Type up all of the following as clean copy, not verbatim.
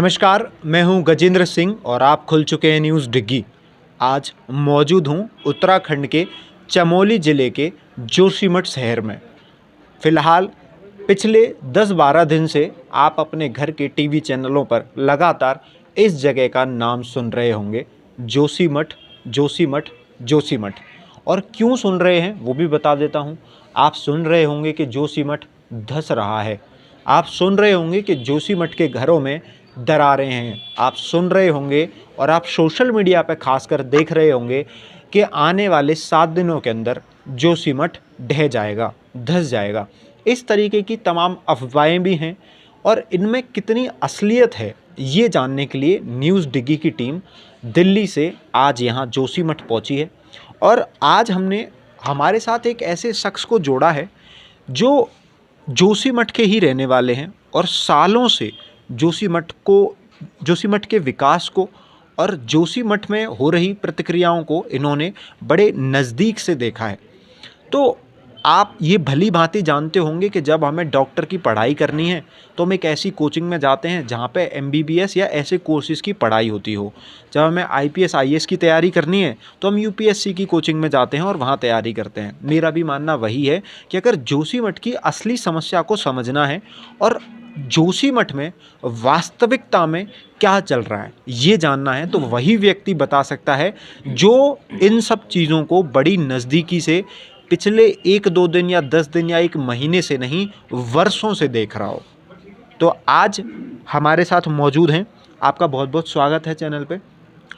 नमस्कार, मैं हूं गजेंद्र सिंह और आप खुल चुके हैं न्यूज़ डिग्गी। आज मौजूद हूं उत्तराखंड के चमोली ज़िले के जोशीमठ शहर में। फ़िलहाल पिछले 10-12 दिन से आप अपने घर के टीवी चैनलों पर लगातार इस जगह का नाम सुन रहे होंगे, जोशीमठ, जोशीमठ, जोशीमठ। और क्यों सुन रहे हैं वो भी बता देता हूं। आप सुन रहे होंगे कि जोशीमठ धंस रहा है। आप सुन रहे होंगे कि जोशीमठ के घरों में दरारें हैं। आप सुन रहे होंगे और आप सोशल मीडिया पर खासकर देख रहे होंगे कि आने वाले 7 दिनों के अंदर जोशीमठ ढह जाएगा, धंस जाएगा। इस तरीके की तमाम अफवाहें भी हैं और इनमें कितनी असलियत है ये जानने के लिए न्यूज़ डिग्गी की टीम दिल्ली से आज यहाँ जोशीमठ पहुँची है। और आज हमने हमारे साथ एक ऐसे शख्स को जोड़ा है जो जोशीमठ के ही रहने वाले हैं और सालों से जोशीमठ के विकास को और जोशीमठ में हो रही प्रतिक्रियाओं को इन्होंने बड़े नज़दीक से देखा है। तो आप ये भली भांति जानते होंगे कि जब हमें डॉक्टर की पढ़ाई करनी है तो हम एक ऐसी कोचिंग में जाते हैं जहाँ पे एमबीबीएस या ऐसे कोर्सेज़ की पढ़ाई होती हो। जब हमें आईपीएस आईएएस की तैयारी करनी है तो हम यूपीएससी की कोचिंग में जाते हैं और वहाँ तैयारी करते हैं। मेरा भी मानना वही है कि अगर जोशीमठ की असली समस्या को समझना है और जोशीमठ में वास्तविकता में क्या चल रहा है ये जानना है, तो वही व्यक्ति बता सकता है जो इन सब चीज़ों को बड़ी नज़दीकी से पिछले 1-2 दिन या 10 दिन या 1 महीने से नहीं, वर्षों से देख रहा हो। तो आज हमारे साथ मौजूद हैं। आपका बहुत बहुत स्वागत है चैनल पे।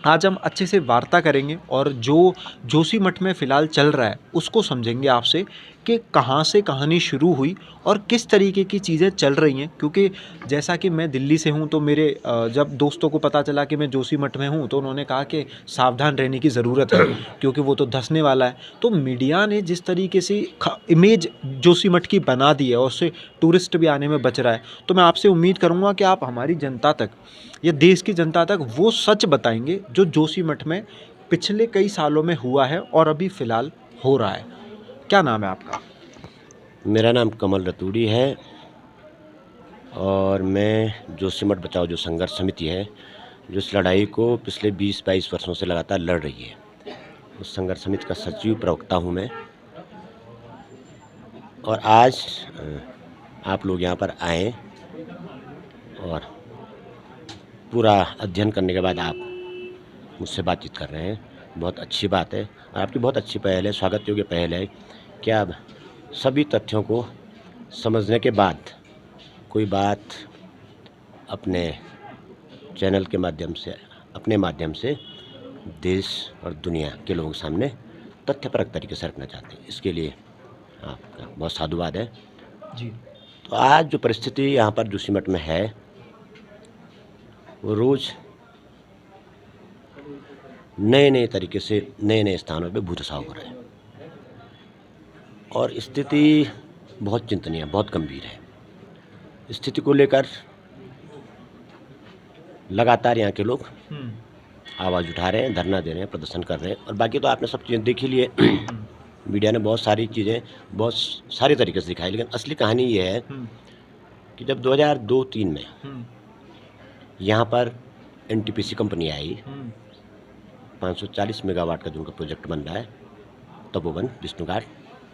आज हम अच्छे से वार्ता करेंगे और जो जोशीमठ में फ़िलहाल चल रहा है उसको समझेंगे आपसे कि कहाँ से कहानी शुरू हुई और किस तरीके की चीज़ें चल रही हैं। क्योंकि जैसा कि मैं दिल्ली से हूँ तो मेरे जब दोस्तों को पता चला कि मैं जोशीमठ में हूँ तो उन्होंने कहा कि सावधान रहने की ज़रूरत है क्योंकि वो तो धंसने वाला है। तो मीडिया ने जिस तरीके से इमेज जोशीमठ की बना दी है और उससे टूरिस्ट भी आने में बच रहा है, तो मैं आपसे उम्मीद करूँगा कि आप हमारी जनता तक या देश की जनता तक वो सच बताएंगे जो जोशीमठ में पिछले कई सालों में हुआ है और अभी फ़िलहाल हो रहा है। क्या नाम है आपका? मेरा नाम कमल रतूड़ी है और मैं जोशीमठ बचाओ जो संघर्ष समिति है जो इस लड़ाई को पिछले 20-22 वर्षों से लगातार लड़ रही है, उस संघर्ष समिति का सचिव प्रवक्ता हूँ मैं। और आज आप लोग यहाँ पर आए और पूरा अध्ययन करने के बाद आप मुझसे बातचीत कर रहे हैं, बहुत अच्छी बात है। आपकी बहुत अच्छी पहल है, स्वागत योग्य पहल है कि आप सभी तथ्यों को समझने के बाद कोई बात अपने चैनल के माध्यम से, अपने माध्यम से देश और दुनिया के लोगों के सामने तथ्यपरक तरीके से रखना चाहते हैं। इसके लिए आपका बहुत साधुवाद है जी। तो आज जो परिस्थिति यहाँ पर जोशीमठ में है वो रोज़ नए नए तरीके से नए नए स्थानों पे भूधसाव हो रहा है और स्थिति बहुत चिंतनीय, बहुत गंभीर है। स्थिति को लेकर लगातार यहाँ के लोग आवाज़ उठा रहे हैं, धरना दे रहे हैं, प्रदर्शन कर रहे हैं। और बाकी तो आपने सब चीज़ें देख ही लिए। मीडिया ने बहुत सारी चीज़ें बहुत सारे तरीके से दिखाई, लेकिन असली कहानी ये है कि जब 2002-03 में यहाँ पर एनटीपीसी कंपनी आई, 540 मेगावाट का जो उनका प्रोजेक्ट बन रहा है तपोवन विष्णुघाट।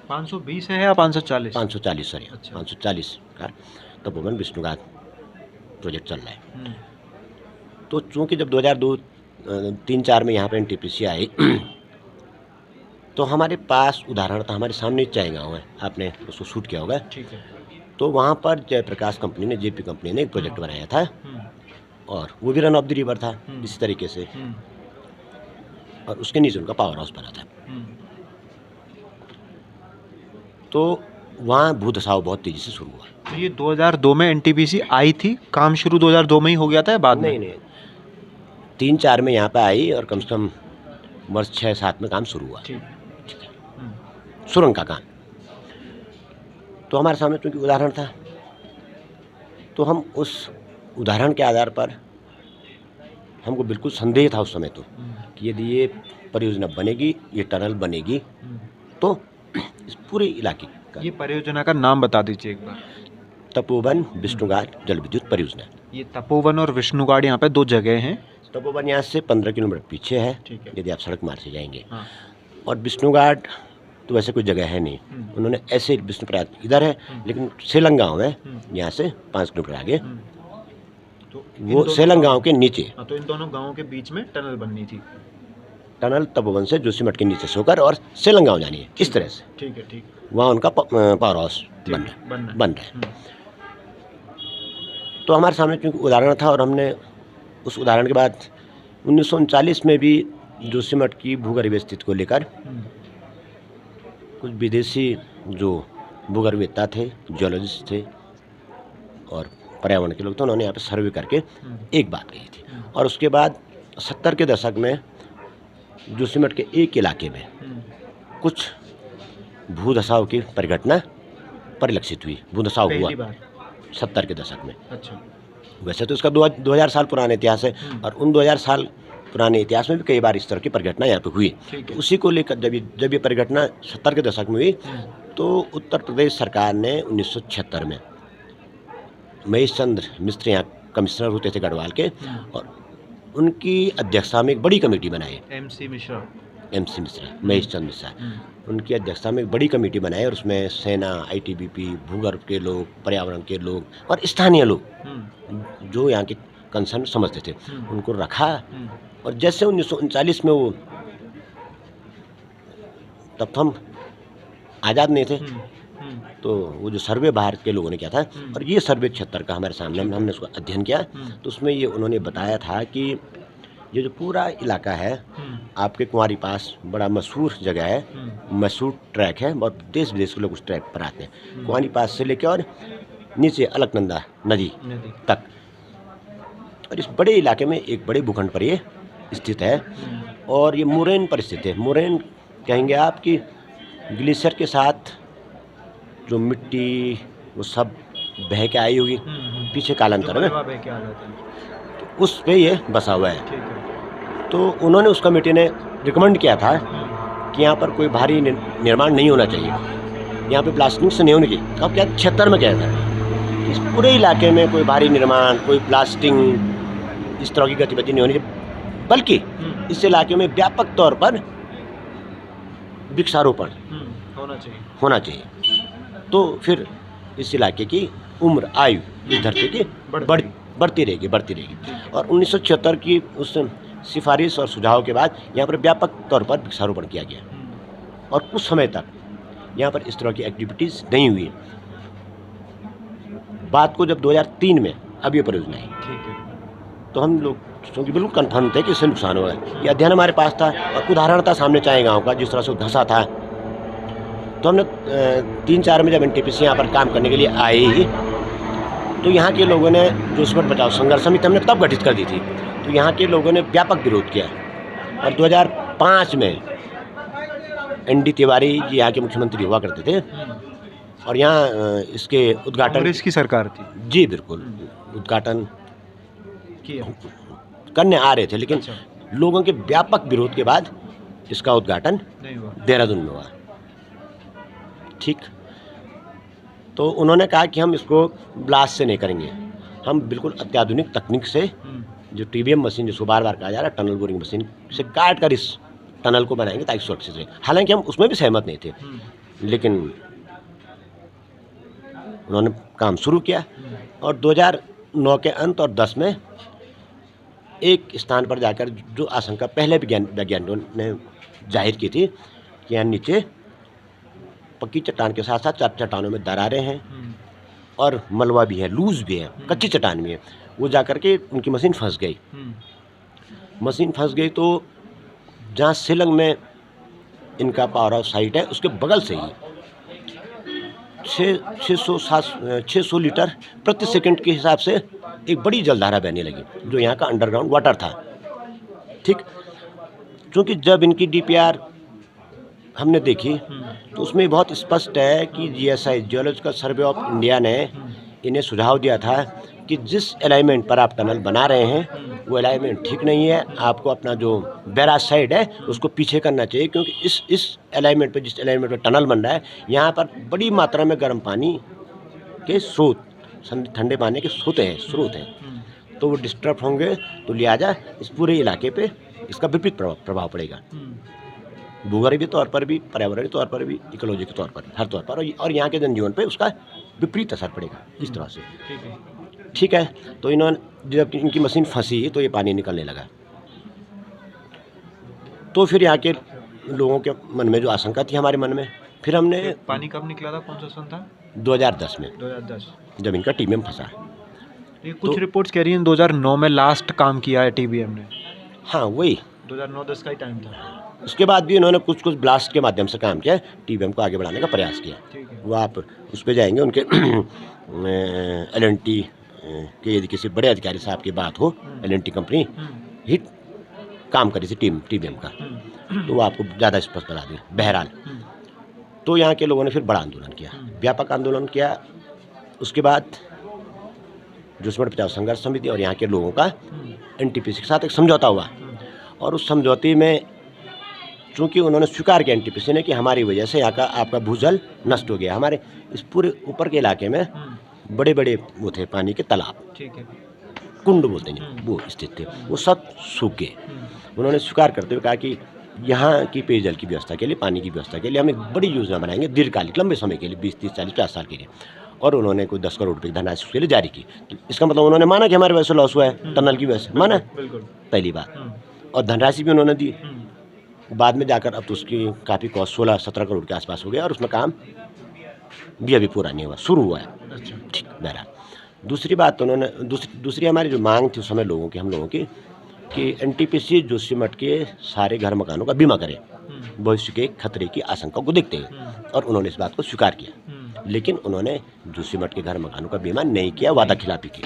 520 है या 540? 540 सॉरी, अच्छा। 540 का तपोवन विष्णुघाट प्रोजेक्ट चल रहा है। तो चूँकि जब 2002-03-04 में यहाँ पे एनटीपीसी आई तो हमारे पास उदाहरण था, हमारे सामने चाय गाँव है, आपने उसको शूट किया होगा। ठीक है। तो वहाँ पर जयप्रकाश कंपनी ने, जेपी कंपनी ने एक प्रोजेक्ट बनाया था और वो भी रन ऑफ द रिवर था इसी तरीके से, और उसके नीचे उनका पावर हाउस बना था। तो वहाँ भूधसाव बहुत तेज़ी से शुरू हुआ। तो ये 2002 में एनटीपीसी आई थी, काम शुरू 2002 में ही हो गया था या बाद में? नहीं, 3-4 में यहाँ पे आई और कम से कम वर्ष 6-7 में काम शुरू हुआ। ठीक है, सुरंग का काम। तो हमारे सामने चूँकि उदाहरण था तो हम उस उदाहरण के आधार पर, हमको बिल्कुल संदेह था उस समय तो कि यदि ये परियोजना बनेगी, ये टनल बनेगी तो इस पूरे इलाके का। ये परियोजना का नाम बता दीजिए एक बार। तपोवन विष्णुघाट जल विद्युत परियोजना। ये तपोवन और विष्णुघाट यहाँ पे 2 जगह हैं। तपोवन यहाँ से 15 किलोमीटर पीछे है, ठीक है। यदि आप सड़क मार्ग से जाएंगे। हाँ। और विष्णुघाट तो वैसे कोई जगह है नहीं, उन्होंने ऐसे विष्णुप्रयाग इधर है, लेकिन सेलंग गाँव है यहाँ से 5 किलोमीटर आगे, तो वो सेलंग गाँव के नीचे। हाँ, तो इन दोनों गाँवों के बीच में टनल बननी थी। टनल तपोवन से जोशीमठ के नीचे से होकर और सेलंग गाँव जानी है, इस तरह से। ठीक है, ठीक वहाँ उनका पावर हाउस बन रहा है। तो हमारे सामने क्योंकि उदाहरण था, और हमने उस उदाहरण के बाद 1939 में भी जोशीमठ की भूगर्भीय स्थिति को लेकर कुछ विदेशी जो भूगर्भवेत्ता थे, जियोलॉजिस्ट थे और पर्यावरण के लोग थे, उन्होंने यहाँ पे सर्वे करके एक बात कही थी। और उसके बाद 70 के दशक में जोशीमठ के एक इलाके में कुछ भूधसाव की परिघटना परिलक्षित हुई। भूधसाव हुआ 70 के दशक में। अच्छा। वैसे तो इसका 2000 साल पुराना इतिहास है, और उन 2000 साल पुराने इतिहास में भी कई बार इस तरह की परिघटना यहाँ पे हुई। तो उसी को लेकर जब ये परिघटना 70 के दशक में हुई, तो उत्तर प्रदेश सरकार ने 1976 में महेश चंद्र मिस्त्र यहाँ कमिश्नर होते थे गढ़वाल के, और उनकी अध्यक्षता में एक बड़ी कमेटी बनाई। MC मिश्रा, महेश चंद्र मिश्रा, उनकी अध्यक्षता में एक बड़ी कमेटी बनाई, और उसमें सेना, ITBP, भूगर्भ के लोग, पर्यावरण के लोग और स्थानीय लोग जो यहाँ के कंसर्न समझते थे, उनको रखा। और जैसे 1939 में वो, तब तो हम आज़ाद नहीं थे, तो वो जो सर्वे बाहर के लोगों ने किया था, और ये सर्वे 76 का हमारे सामने, हमने उसको अध्ययन किया, तो उसमें ये उन्होंने बताया था कि ये जो पूरा इलाका है आपके कुंवारी पास बड़ा मशहूर जगह है, मशहूर ट्रैक है, बहुत देश विदेश के लोग उस ट्रैक पर आते हैं। कुंवारी पास से लेकर और नीचे अलकनंदा नदी तक, और इस बड़े इलाके में एक बड़े भूखंड पर ये स्थित है। और ये मोरेन पर स्थित है। मोरेन कहेंगे आप कि ग्लेशियर के साथ जो मिट्टी वो सब बह के आई होगी पीछे कालांतर में, तो उस पे ये बसा हुआ है। तो उन्होंने, उस कमेटी ने रिकमेंड किया था कि यहाँ पर कोई भारी निर्माण नहीं होना चाहिए, यहाँ पे प्लास्टिक से नहीं होनी चाहिए। अब क्या 76 में क्या था, इस पूरे इलाके में कोई भारी निर्माण, कोई प्लास्टिक, इस तरह की गतिविधि नहीं होनी चाहिए, बल्कि इस इलाके में व्यापक तौर पर वृक्षारोपण होना चाहिए। तो फिर इस इलाके की उम्र, आयु इस धरती की बढ़ती रहेगी। और 1976 की उस सिफारिश और सुझाव के बाद यहाँ पर व्यापक तौर पर वृक्षारोपण किया गया, और कुछ समय तक यहाँ पर इस तरह की एक्टिविटीज़ नहीं हुई। बात को जब 2003 में अब ये परियोजना आई, तो हम लोग क्योंकि बिल्कुल कन्फर्म थे कि इससे नुकसान होगा। ये अध्ययन हमारे पास था, और उदाहरण था सामने चाय गाँव का, जिस तरह से धंसा था। तो हमने 3-4 में जब NTPC यहाँ पर काम करने के लिए आए ही, तो यहाँ के लोगों ने जोशीमठ बचाओ संघर्ष समिति हमने तब गठित कर दी थी, तो यहाँ के लोगों ने व्यापक विरोध किया। और 2005 में ND तिवारी जी यहाँ के मुख्यमंत्री हुआ करते थे, और यहाँ इसके उद्घाटन कांग्रेस की सरकार थी। जी बिल्कुल, उद्घाटन करने आ रहे थे, लेकिन लोगों के व्यापक विरोध के बाद इसका उद्घाटन देहरादून में हुआ। ठीक, तो उन्होंने कहा कि हम इसको ब्लास्ट से नहीं करेंगे, हम बिल्कुल अत्याधुनिक तकनीक से, जो TBM मशीन जिसको बार बार कहा जा रहा है, टनल बोरिंग मशीन से काट कर इस टनल को बनाएंगे ताकि सुरक्षित रहे। हालांकि हम उसमें भी सहमत नहीं थे, लेकिन उन्होंने काम शुरू किया। और 2009 के अंत और 10 में एक स्थान पर जाकर जो आशंका पहले वैज्ञानिकों ने जाहिर की थी कि यहाँ नीचे पक्की चट्टान के साथ साथ चट्टानों में दरारें हैं, और मलबा भी है, लूज भी है, कच्ची चट्टान भी है। वो जाकर के उनकी मशीन फंस गई। तो जहाँ सेलंग में इनका पावर हाउस साइट है, उसके बगल से ही 600 लीटर प्रति सेकंड के हिसाब से एक बड़ी जलधारा बहने लगी, जो यहाँ का अंडरग्राउंड वाटर था। ठीक, क्योंकि जब इनकी DPR हमने देखी, तो उसमें बहुत स्पष्ट है कि GSI, geological survey of India ने इन्हें सुझाव दिया था कि जिस अलाइनमेंट पर आप टनल बना रहे हैं वो अलाइनमेंट ठीक नहीं है, आपको अपना जो बैराज साइड है उसको पीछे करना चाहिए, क्योंकि इस अलाइनमेंट पे, जिस अलाइनमेंट पे टनल बन रहा है, यहाँ पर बड़ी मात्रा में गर्म पानी के स्रोत ठंडे पानी के स्रोत हैं, तो वो डिस्टर्ब होंगे, तो लिहाजा इस पूरे इलाके पे इसका विपरीत प्रभाव पड़ेगा, भूगर्भीय तौर पर भी, पर्यावरणीय तौर पर भी, इकोलॉजी के तौर पर, हर तौर पर, और यहाँ के जनजीवन पे उसका विपरीत असर पड़ेगा इस तरह से। ठीक है, तो इन्होंने जब इनकी मशीन फंसी तो ये पानी निकलने लगा, तो फिर यहाँ के लोगों के मन में जो आशंका थी हमारे मन में, फिर हमने पानी कब निकला था, कौन सा सन था? 2010 में 2010 जब इनका टीबीएम फंसा। ये कुछ रिपोर्ट्स कह रही हैं 2009 में लास्ट काम किया है टीबीएम ने। हाँ, वही 2009-10 का ही टाइम था। उसके बाद भी उन्होंने कुछ ब्लास्ट के माध्यम से काम किया, टीबीएम को आगे बढ़ाने का प्रयास किया। ठीक है। वो आप उस पर जाएंगे, उनके LNT के यदि किसी बड़े अधिकारी साहब की बात हो, LNT कंपनी ही काम करी थी टीबीएम का, तो वो आपको ज़्यादा स्पष्ट बता दें। बहरहाल, तो यहाँ के लोगों ने फिर बड़ा आंदोलन किया, व्यापक आंदोलन किया। उसके बाद जोशीमठ बचाव संघर्ष समिति और यहाँ के लोगों का NTPC के साथ एक समझौता हुआ, और उस समझौते में चूँकि उन्होंने स्वीकार किया NTPC ने कि हमारी वजह से यहाँ का आपका भूजल नष्ट हो गया, हमारे इस पूरे ऊपर के इलाके में बड़े बड़े वो थे पानी के तालाब, ठीक है, कुंड बोलते हैं, वो स्थित थे, वो सब सूख गए। उन्होंने स्वीकार करते हुए कहा कि यहाँ की पेयजल की व्यवस्था के लिए, पानी की व्यवस्था के लिए हम एक बड़ी योजना बनाएंगे दीर्घकालिक, लंबे समय के लिए, 20, 30, 40, 50 साल के लिए, और उन्होंने कोई 10 करोड़ रुपये की धनराशि उसके लिए जारी की। तो इसका मतलब उन्होंने माना कि हमारे वजह से लॉस हुआ है, टनल की वजह से, माना बिल्कुल पहली बात, और धनराशि भी उन्होंने दी। बाद में जाकर अब तो उसकी काफ़ी कॉस्ट 16-17 करोड़ के आसपास हो गया, और उसमें काम भी अभी पूरा नहीं हुआ, शुरू हुआ है। अच्छा, ठीक, बहरहाल दूसरी बात उन्होंने दूसरी हमारी जो मांग थी उस समय लोगों की, हम लोगों की, कि NTPC जोशीमठ के सारे घर मकानों का बीमा करे भविष्य के खतरे की आशंका को देखते हुए, और उन्होंने इस बात को स्वीकार किया। लेकिन उन्होंने जोशीमठ के घर मकानों का बीमा नहीं किया, वादा खिलाफी की।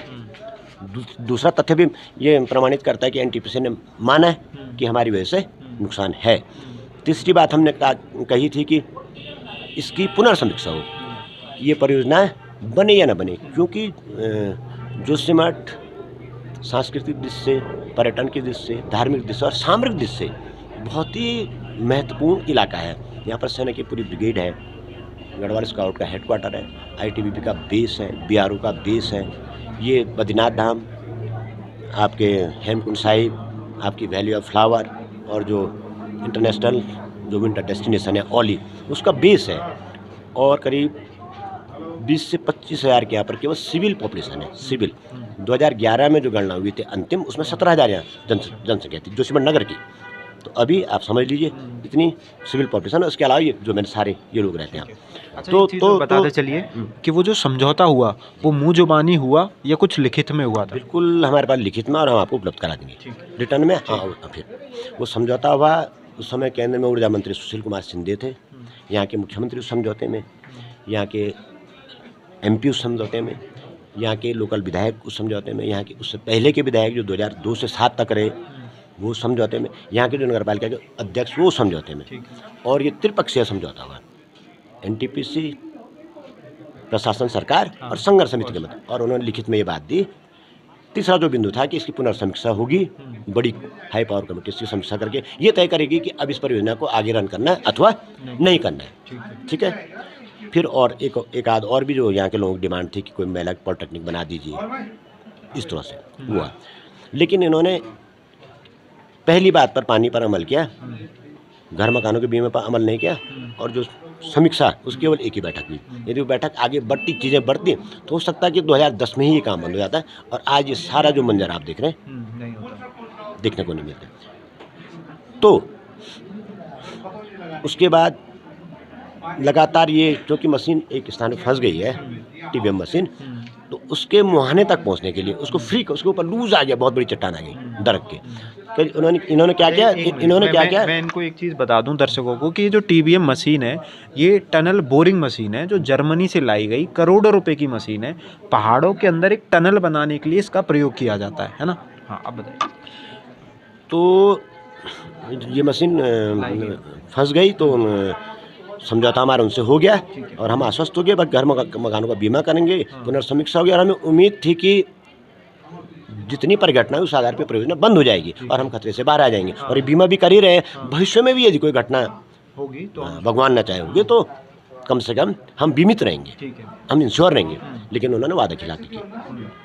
दूसरा तथ्य भी ये प्रमाणित करता है कि NTPC ने माना है कि हमारी वजह से नुकसान है। तीसरी बात हमने कही थी कि इसकी पुनर्समीक्षा हो, ये परियोजना बने या न बने, क्योंकि जोशीमठ सांस्कृतिक दृष्टि से, पर्यटन की दृष्टि से, धार्मिक दृष्टि से और सामरिक दृष्टि से बहुत ही महत्वपूर्ण इलाका है। यहाँ पर सेना की पूरी ब्रिगेड है, गढ़वाल स्काउट का हेडक्वार्टर है, ITBP का बेस है, BRO का बेस है, ये बद्रीनाथ धाम, आपके हेमकुंड साहिब, आपकी वैली ऑफ फ्लावर, और जो इंटरनेशनल जो विंटर डेस्टिनेशन है ओली, उसका बेस है। और करीब 20 से 25 हज़ार के यहाँ पर केवल सिविल पॉपुलेशन है, सिविल। 2011 में जो गणना हुई थी अंतिम, उसमें 17,000 यहाँ जनसंख्या थी जोशीमठ नगर की। तो अभी आप समझ लीजिए इतनी सिविल पॉपुलेशन है। उसके अलावा ये जो मैंने सारे ये लोग रहते हैं। अच्छा, तो बताते चलिए कि वो जो समझौता हुआ वो मुँह जुबानी हुआ या कुछ लिखित में हुआ था? बिल्कुल हमारे पास लिखित में, और हम आपको उपलब्ध करा देंगे रिटर्न में। हाँ, फिर वो समझौता हुआ, उस समय केंद्र में ऊर्जा मंत्री सुशील कुमार शिंदे थे, यहाँ के मुख्यमंत्री उस समझौते में, यहाँ के MP उस समझौते में, यहाँ के लोकल विधायक उस समझौते में, यहाँ के उससे पहले के विधायक जो 2002 से 7 तक रहे वो समझौते में, यहाँ के जो नगरपालिका के अध्यक्ष वो समझौते में, और ये त्रिपक्षीय समझौता हुआ NTPC, प्रशासन, सरकार और संघर्ष समिति के मध्य, और उन्होंने लिखित में ये बात दी। तीसरा जो बिंदु था कि इसकी पुनर्समीक्षा होगी, बड़ी हाई पावर कमेटी इसकी समीक्षा करके ये तय करेगी कि अब इस परियोजना को आगे रन करना है अथवा नहीं करना है। ठीक है, फिर और एक आध और भी जो यहाँ के लोगों की डिमांड थी कि कोई महिला पॉलिटेक्निक बना दीजिए, इस तरह से हुआ। लेकिन इन्होंने पहली बात पर पानी पर अमल किया, घर मकानों के बीमे पर अमल नहीं किया, और जो समीक्षा उसकी केवल एक ही बैठक हुई। यदि वो बैठक आगे बढ़ती, चीज़ें बढ़ती, तो हो सकता है कि 2010 में ही ये काम बंद हो जाता है, और आज ये सारा जो मंजर आप देख रहे हैं नहीं होता, देखने को नहीं मिलता। तो उसके बाद लगातार ये क्योंकि मशीन एक स्थान पर फंस गई है, टीबीएम मशीन, तो उसके मुहाने तक पहुंचने के लिए उसको फ्री, उसके ऊपर लूज आ गया, बहुत बड़ी चट्टान आ गई दरक के। इन्होंने क्या किया, मैं इनको एक चीज़ बता दूं दर्शकों को कि ये जो टीबीएम मशीन है ये टनल बोरिंग मशीन है जो जर्मनी से लाई गई, करोड़ों रुपए की मशीन है। पहाड़ों के अंदर एक टनल बनाने के लिए इसका प्रयोग किया जाता है ना। हाँ, अब बताइए। तो ये मशीन फंस गई, तो समझौता हमारा उनसे हो गया और हम आश्वस्त हो गए, बस घर मकानों का बीमा करेंगे, पुनर्समीक्षा हो गया, और हमें उम्मीद थी कि जितनी परिघटना है उस आधार पर परियोजना बंद हो जाएगी और हम खतरे से बाहर आ जाएंगे। और ये बीमा भी कर ही रहे हैं, भविष्य में भी यदि कोई घटना होगी तो भगवान न चाहे होगी तो कम से कम हम बीमित रहेंगे, ठीक है। हम इंश्योर रहेंगे, लेकिन उन्होंने वादा खिलाफी की।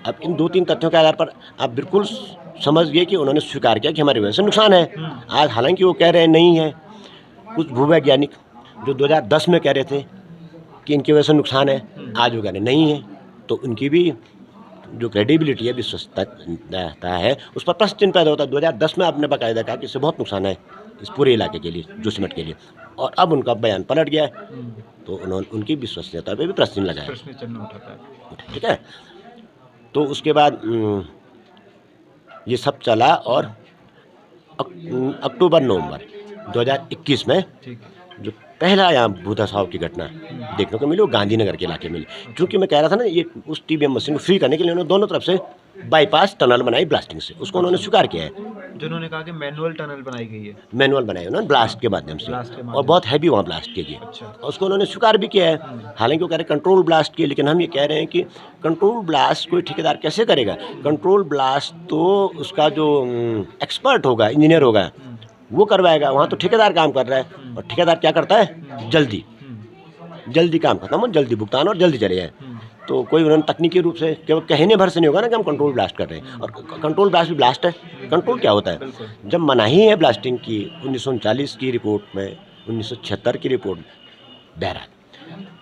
अब इन 2-3 तथ्यों के आधार पर आप बिल्कुल समझ गए कि उन्होंने स्वीकार किया कि हमारी वजह से नुकसान है। आज हालांकि वो कह रहे हैं नहीं है, कुछ भूवैज्ञानिक जो 2010 में कह रहे थे कि इनकी वजह से नुकसान है, आज वो कह रहे नहीं है, तो उनकी भी जो क्रेडिबिलिटी है, विश्वसनीयता है, उस पर प्रश्न चिन्ह पैदा होता है। 2010 में आपने बाकायदा कहा कि इससे बहुत नुकसान है इस पूरे इलाके के लिए, जोशीमठ के लिए, और अब उनका बयान पलट गया है, तो उन्होंने उनकी विश्वसनीयता पे भी प्रश्न चिन्ह लगाया। प्रश्न चिन्ह उठाता है। ठीक है, तो उसके बाद ये सब चला और अक्टूबर-नवंबर 2021 में ठीक है। जो पहला यहाँ भूधसाव की घटना देखने को मिली वो गांधीनगर के इलाके में मिली। क्योंकि मैं कह रहा था ना, ये उस टीबीएम मशीन को फ्री करने के लिए उन्होंने दोनों तरफ से बाईपास टनल बनाई ब्लास्टिंग से, उसको उन्होंने स्वीकार किया है। जिन्होंने कहा कि मैनुअल टनल बनाई गई है। मैनुअल बनाए उन्होंने ब्लास्ट के माध्यम से, ब्लास्ट के माध्यम और बहुत हैवी वहाँ ब्लास्ट किया गया, अच्छा। और उसको उन्होंने स्वीकार भी किया है। हालांकि वो कह रहे हैं कंट्रोल ब्लास्ट किया, लेकिन हम ये कह रहे हैं कि कंट्रोल ब्लास्ट कोई ठेकेदार कैसे करेगा? कंट्रोल ब्लास्ट तो उसका जो एक्सपर्ट होगा, इंजीनियर होगा, वो करवाएगा। वहाँ तो ठेकेदार काम कर रहा है, और ठेकेदार क्या करता है? जल्दी काम खत्म हो, जल्दी भुगतान और जल्दी चले जाए। तो कोई उन्होंने तकनीकी रूप से केवल कहने भर से नहीं होगा ना कि हम कंट्रोल ब्लास्ट कर रहे हैं, और कंट्रोल ब्लास्ट भी ब्लास्ट है। कंट्रोल क्या होता है? जब मनाही है ब्लास्टिंग की 1939 की रिपोर्ट में, 1976 की रिपोर्ट, बहरहाल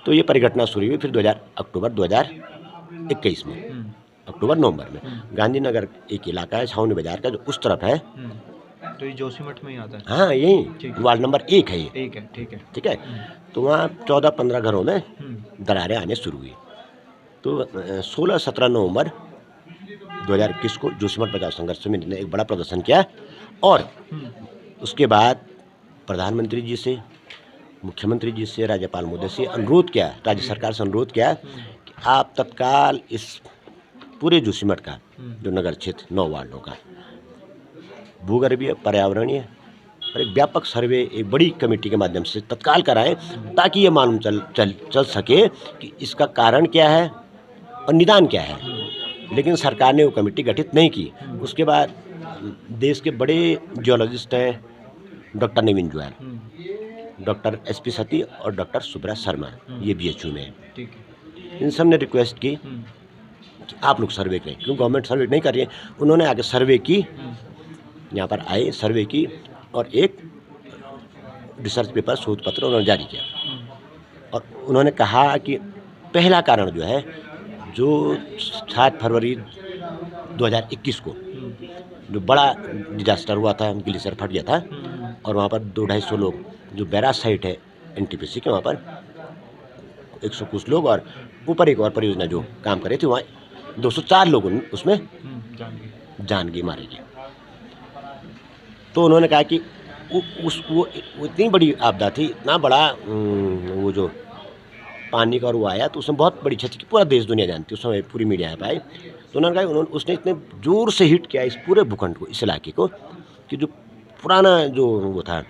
तो ये परिघटना शुरू हुई फिर अक्टूबर 2021 में, अक्टूबर-नवंबर में। गांधीनगर एक इलाका है छावनी बाजार का, जो उस तरफ है। तो ये जोशीमठ में ही आता है। हाँ, यही वार्ड नंबर 1 है ये। ठीक है, ठीक है। ठीक है, तो वहाँ 14-15 घरों में दरारें आने शुरू हुई। तो 16-17 नवंबर 2021 को जोशीमठ बचाव संघर्ष समिति ने एक बड़ा प्रदर्शन किया, और उसके बाद प्रधानमंत्री जी से, मुख्यमंत्री जी से, राज्यपाल महोदय से अनुरोध किया, राज्य सरकार से अनुरोध किया कि आप तत्काल इस पूरे जोशीमठ का जो नगर क्षेत्र 9 वार्डों का भूगर्भीय, पर्यावरणीय और एक व्यापक सर्वे एक बड़ी कमेटी के माध्यम से तत्काल कराएं, ताकि ये मालूम चल सके कि इसका कारण क्या है और निदान क्या है। लेकिन सरकार ने वो कमेटी गठित नहीं की। उसके बाद देश के बड़े जियोलॉजिस्ट हैं, डॉक्टर नवीन गोयल, डॉक्टर एसपी सती और डॉक्टर सुब्रा शर्मा, ये बीएचयू में हैं। इन सब ने रिक्वेस्ट की कि आप लोग सर्वे करें, क्योंकि गवर्नमेंट सर्वे नहीं कर रही है। उन्होंने आगे सर्वे की, यहाँ पर आए, सर्वे की, और एक रिसर्च पेपर, शोध पत्र उन्होंने जारी किया, और उन्होंने कहा कि पहला कारण जो है, जो 7 फरवरी 2021 को जो बड़ा डिजास्टर हुआ था, ग्लेशियर फट गया था, और वहाँ पर 200-250 लोग, जो बैराज साइट है एनटीपीसी के, वहाँ पर 100 कुछ लोग, और ऊपर एक और परियोजना जो काम कर रही थी, वहाँ 204 लोग उसमें जान गई, मारे गए। तो उन्होंने कहा कि वो इतनी बड़ी आपदा थी, इतना बड़ा वो जो पानी का और वो आया, तो उसमें बहुत बड़ी क्षति की, पूरा देश दुनिया जानती, उस समय पूरी मीडिया यहाँ पे आई। तो उन्होंने कहा उसने इतने जोर से हिट किया इस पूरे भूखंड को, इस इलाके को, कि जो पुराना जो वो था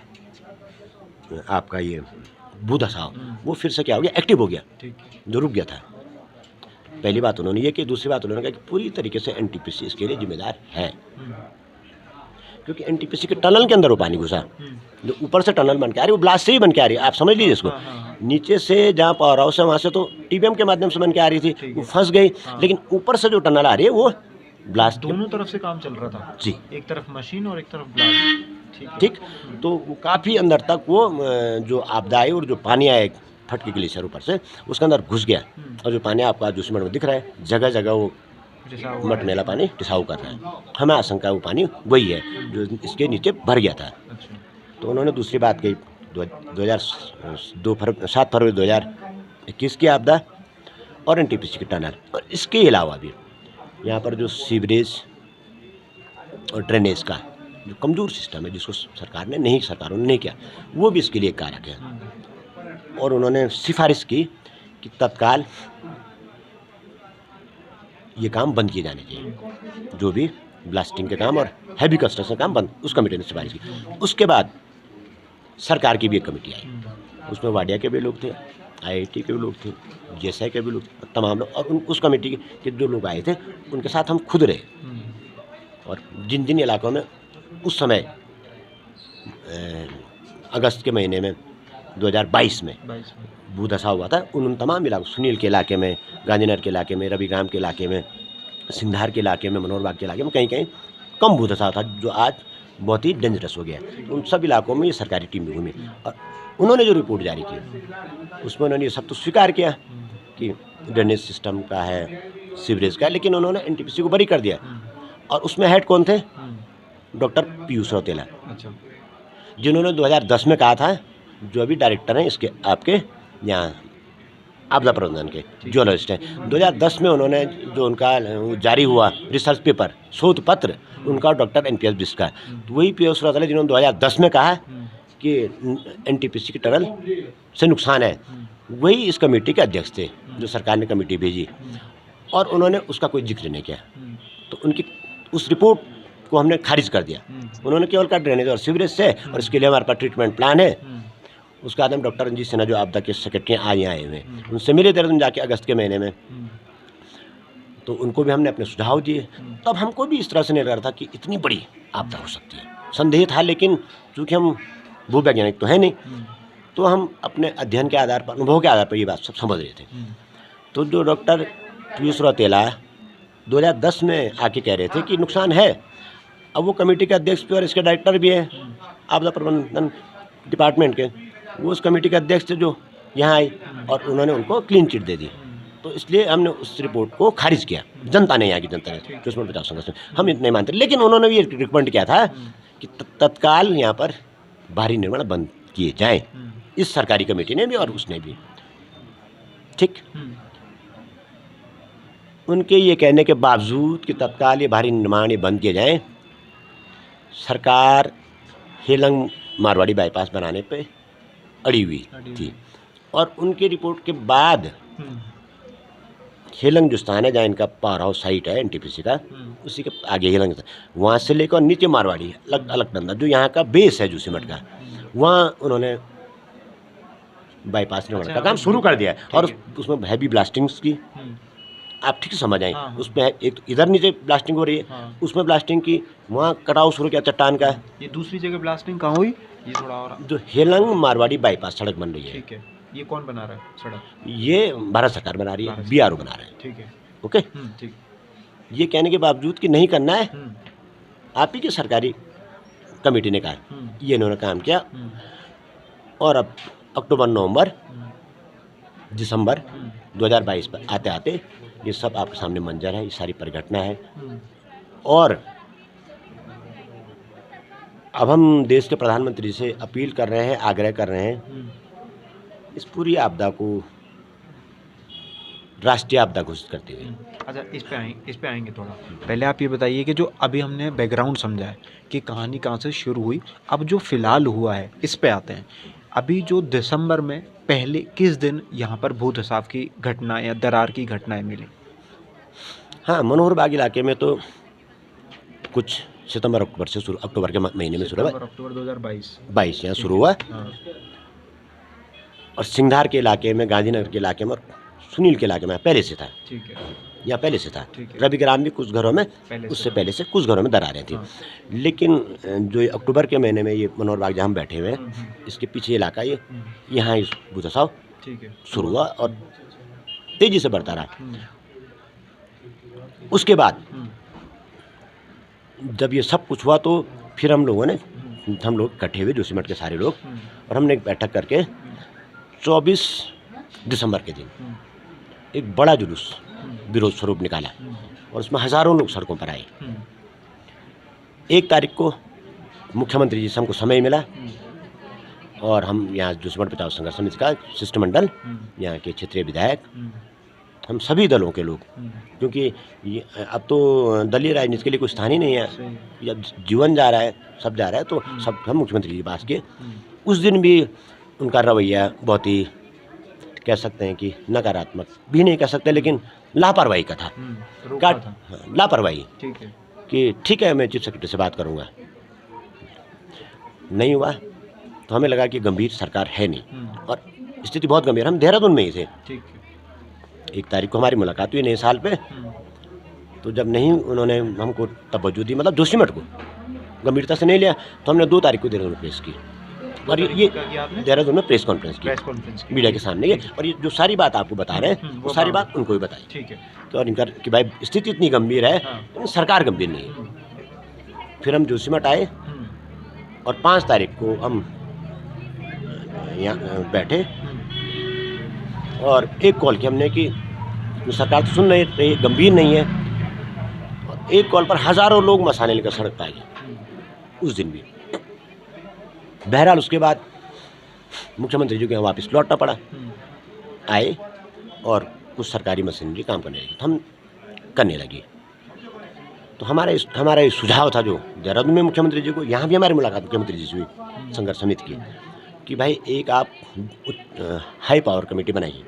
आपका ये भूधसाव, वो फिर से क्या हो गया? एक्टिव हो गया, जो रुक गया था। पहली बात उन्होंने ये की। दूसरी बात उन्होंने कहा कि पूरी तरीके से एनटीपीसी इसके लिए जिम्मेदार है, क्योंकि एनटीपीसी के टनल के अंदर वो पानी घुसा, जो ऊपर से टनल बन के आ रही है, वो ब्लास्ट से ही बन के आ रही है। आप समझ लीजिए इसको, नीचे से जहाँ पावर हाउस है वहाँ से तो टीबीएम के माध्यम से बन के आ रही थी, वो फंस गई, लेकिन ऊपर से जो टनल आ रही है वो ब्लास्ट, दोनों तरफ से काम चल रहा था जी, एक तरफ मशीन और एक तरफ ब्लास्ट। ठीक, तो वो काफ़ी अंदर तक वो जो आपदा आई, और जो पानी आया फट के ग्लेशियर ऊपर से, उसके अंदर घुस गया, और जो पानी आपका जोशीमठ में दिख रहा है, जगह जगह वो मटमेला पानी टिसाऊ कर रहा है। हमें आशंका वो पानी वही है जो इसके नीचे भर गया था। तो उन्होंने दूसरी बात कही, 7 फरवरी 2021 की आपदा और एनटीपीसी की टनल, और इसके अलावा भी यहाँ पर जो सीवरेज और ड्रेनेज का जो कमज़ोर सिस्टम है, जिसको सरकारों ने नहीं किया, वो भी इसके लिए कारक है। और उन्होंने सिफारिश की कि तत्काल ये काम बंद किए जाने चाहिए, जो भी ब्लास्टिंग के काम और हैवी कंस्ट्रक्शन काम बंद, उस कमेटी ने सिफारिश की। उसके बाद सरकार की भी एक कमेटी आई, उसमें वाडिया के भी लोग थे, आईआईटी के भी लोग थे, जेएसआई के भी लोग, तमाम लोग, और उस कमेटी के जो लोग आए थे उनके साथ हम खुद रहे, और जिन जिन इलाकों में उस समय अगस्त के महीने में 2022 में 22 में। भूधसा हुआ था। उन तमाम इलाकों, सुनील के इलाके में, गांधीनगर के इलाके में, रविग्राम के इलाके में, सिंधार के इलाके में, मनोहर बाग के इलाके में कहीं कहीं कम भूधसा था, जो आज बहुत ही डेंजरस हो गया है। उन सब इलाकों में ये सरकारी टीम भी घूमी और उन्होंने जो रिपोर्ट जारी की उसमें उन्होंने ये सब तो स्वीकार किया कि ड्रेनेज सिस्टम का है, सीवरेज का है, लेकिन उन्होंने एनटीपीसी को बरी कर दिया। और उसमें हेड कौन थे? डॉक्टर पीयूष रौतेला, अच्छा। जिन्होंने 2010 में कहा था, जो अभी डायरेक्टर हैं इसके आपके यहाँ आपदा प्रबंधन के, जियोलॉजिस्ट हैं। 2010 में उन्होंने जो उनका जारी हुआ रिसर्च पेपर, शोध पत्र उनका डॉक्टर एनपीएस बिष्ट का, तो वही पीयूष रौतेला जिन्होंने 2010 में कहा कि एनटीपीसी की टनल से नुकसान है, वही इस कमेटी के अध्यक्ष थे जो सरकार ने कमेटी भेजी, और उन्होंने उसका कोई जिक्र नहीं किया। तो उनकी उस रिपोर्ट को हमने खारिज कर दिया। उन्होंने केवल कहा ड्रेनेज और सीवरेज से, और इसके लिए हमारे पास ट्रीटमेंट प्लान है। उसके बाद हम डॉक्टर रंजीत सिन्हा जो आपदा के सेक्रेटरी आज यहाँ आए हुए हैं, उनसे मिले देहरादून जाके अगस्त के महीने में, तो उनको भी हमने अपने सुझाव दिए। तब हमको भी इस तरह से नहीं लग रहा था कि इतनी बड़ी आपदा हो सकती है, संदेह था, लेकिन चूँकि हम भूवैज्ञानिक तो है नहीं, तो हम अपने अध्ययन के आधार पर, अनुभव के आधार पर ये बात सब समझ रहे थे। तो जो डॉक्टर पीयूष रौतेला 2010 में आके कह रहे थे कि नुकसान है, अब वो कमेटी के अध्यक्ष भी और इसके डायरेक्टर भी हैं आपदा प्रबंधन डिपार्टमेंट के, वो उस कमेटी के अध्यक्ष थे जो यहाँ आई, और उन्होंने उनको क्लीन चिट दे दी। तो इसलिए हमने उस रिपोर्ट को खारिज किया। जनता ने, यहाँ की जनता ने, दुश्मन बचाव संघर्ष में हम इतना नहीं मानते, लेकिन उन्होंने भी ये रिकमेंड किया था कि तत्काल यहाँ पर भारी निर्माण बंद किए जाएं, इस सरकारी कमेटी ने भी और उसने भी। ठीक, उनके ये कहने के बावजूद कि तत्काल ये भारी निर्माण ये बंद किए जाएं, सरकार हेलंग मारवाड़ी बाईपास बनाने पे अड़ी हुई थी। और उनकी रिपोर्ट के बाद हेलंग जो स्थान है जहाँ इनका पावर हाउस साइट है एनटीपीसी का, उसी के आगे हेलंग, वहाँ से लेकर नीचे मारवाड़ी अलग अलग डंदा जो यहाँ का बेस है जोशीमठ का, वहाँ उन्होंने बाईपास निर्माण का काम शुरू कर दिया है। और उसमें हैवी ब्लास्टिंग्स की, आप ठीक से समझ आए, उसमें एक तो इधर नीचे ब्लास्टिंग हो रही है, उसमें ब्लास्टिंग की, वहाँ कटाव शुरू किया चट्टान का। ये दूसरी जगह ब्लास्टिंग कहाँ हुई? ये थोड़ा और जो हेलंग मारवाड़ी बाईपास सड़क बन रही है, ठीक है। ये कौन बना रहा है सड़क? ये भारत सरकार बना रही है, बीआरओ बना रहे हैं। ठीक है, ओके। ठीक। ये कहने के बावजूद कि नहीं करना है, आप ही की सरकारी कमेटी ने कहा, ये इन्होंने काम किया। और अब अक्टूबर, नवंबर, दिसंबर 2022 पर आते आते ये सब आपके सामने मंजर है, ये सारी परिघटना है। और अब हम देश के प्रधानमंत्री से अपील कर रहे हैं, आग्रह कर रहे हैं, इस पूरी आपदा को राष्ट्रीय आपदा घोषित करते हुए। अच्छा, इस पे आएंगे थोड़ा। पहले आप ये बताइए कि जो अभी हमने बैकग्राउंड समझा है कि कहानी कहाँ से शुरू हुई, अब जो फिलहाल हुआ है इस पे आते हैं। अभी जो दिसंबर में पहले किस दिन यहाँ पर भूधसाव की घटना या दरार की घटनाएं मिली? हाँ, मनोहर बाग इलाके में तो कुछ सितंबर अक्टूबर से शुरू, अक्टूबर के महीने में शुरू हुआ, अक्टूबर 2022 22 यहाँ शुरू हुआ। और सिंधार के इलाके में, गांधीनगर के इलाके में और सुनील के इलाके में पहले से था। ठीक है, यहाँ पहले से था। ठीक है। रविग्राम भी कुछ घरों में उससे पहले से कुछ घरों में दरारें थी। लेकिन जो ये अक्टूबर के महीने में ये मनोहर बाग जहाँ हम बैठे हुए हैं, इसके पीछे इलाका ये, यहाँ इस भूधसाव शुरू हुआ और तेजी से बढ़ता रहा। उसके बाद जब ये सब कुछ हुआ तो फिर हम लोग इकट्ठे हुए जोशीमठ के सारे लोग, और हमने एक बैठक करके 24 दिसंबर के दिन एक बड़ा जुलूस विरोध स्वरूप निकाला, और उसमें हज़ारों लोग सड़कों पर आए। 1 तारीख को मुख्यमंत्री जी से हमको समय मिला, और हम यहाँ जोशीमठ बचाव संघर्ष समिति का शिष्टमंडल, यहाँ के क्षेत्रीय विधायक, हम सभी दलों के लोग, क्योंकि अब तो दलीय राजनीति के लिए कोई स्थान ही नहीं है, जब जीवन जा रहा है, सब जा रहा है, तो सब हम मुख्यमंत्री जी के पास गए। उस दिन भी उनका रवैया बहुत ही, कह सकते हैं कि नकारात्मक भी नहीं कह सकते, लेकिन लापरवाही का था। लापरवाही कि ठीक है, मैं चीफ सेक्रेटरी से बात करूँगा, नहीं हुआ। तो हमें लगा कि गंभीर सरकार है नहीं, और स्थिति बहुत गंभीर। हम देहरादून में ही थे। 1 तारीख को हमारी मुलाकात हुई नए साल पे, तो जब नहीं उन्होंने हमको तवज्जो दी, मतलब जोशीमठ को गंभीरता से नहीं लिया, तो हमने 2 तारीख को देहरादून पेश की। और ये देहरादून में प्रेस कॉन्फ्रेंस प्रेस कॉन्फ्रेंस की मीडिया के सामने ये, और ये जो सारी बात आपको बता रहे हैं वो सारी बात उनको भी बताई। ठीक है। तो और इनका कि भाई स्थिति इतनी गंभीर है, हाँ। सरकार गंभीर नहीं है। फिर हम जोशीमठ आए और 5 तारीख को हम यहाँ बैठे और एक कॉल की हमने कि सरकार तो सुन नहीं रही, गंभीर नहीं है, और एक कॉल पर हज़ारों लोग मसाने लेकर सड़क पर आ गए उस दिन भी। बहरहाल उसके बाद मुख्यमंत्री जी को यहाँ वापस लौटना पड़ा। आए और कुछ सरकारी मशीनरी काम करने लगी, तो हम करने लगे। तो हमारा ये सुझाव था जो देहरादून में मुख्यमंत्री जी को, यहाँ भी हमारी मुलाकात मुख्यमंत्री जी से हुई संघर्ष समिति की, कि भाई एक आप हाई पावर कमेटी बनाइए,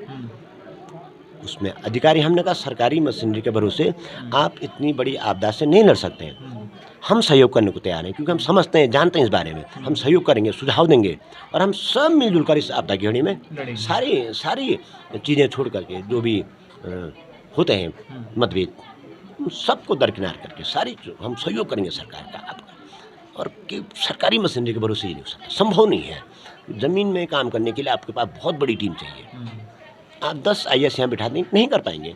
उसमें अधिकारी, हमने कहा सरकारी मशीनरी के भरोसे आप इतनी बड़ी आपदा से नहीं लड़ सकते हैं। हम सहयोग करने को तैयार हैं, क्योंकि हम समझते हैं, जानते हैं इस बारे में, हम सहयोग करेंगे, सुझाव देंगे, और हम सब मिलजुल कर इस आपदा की घड़ी में सारी चीज़ें छोड़ करके जो भी होते हैं मतभेद, उन सबको दरकिनार करके सारी हम सहयोग करेंगे सरकार का आपका। और कि सरकारी मशीनरी के भरोसे ही नहीं हो सकता, संभव नहीं है। ज़मीन में काम करने के लिए आपके पास बहुत बड़ी टीम चाहिए। आप 10 IAS यहाँ बिठा दें, नहीं कर पाएंगे,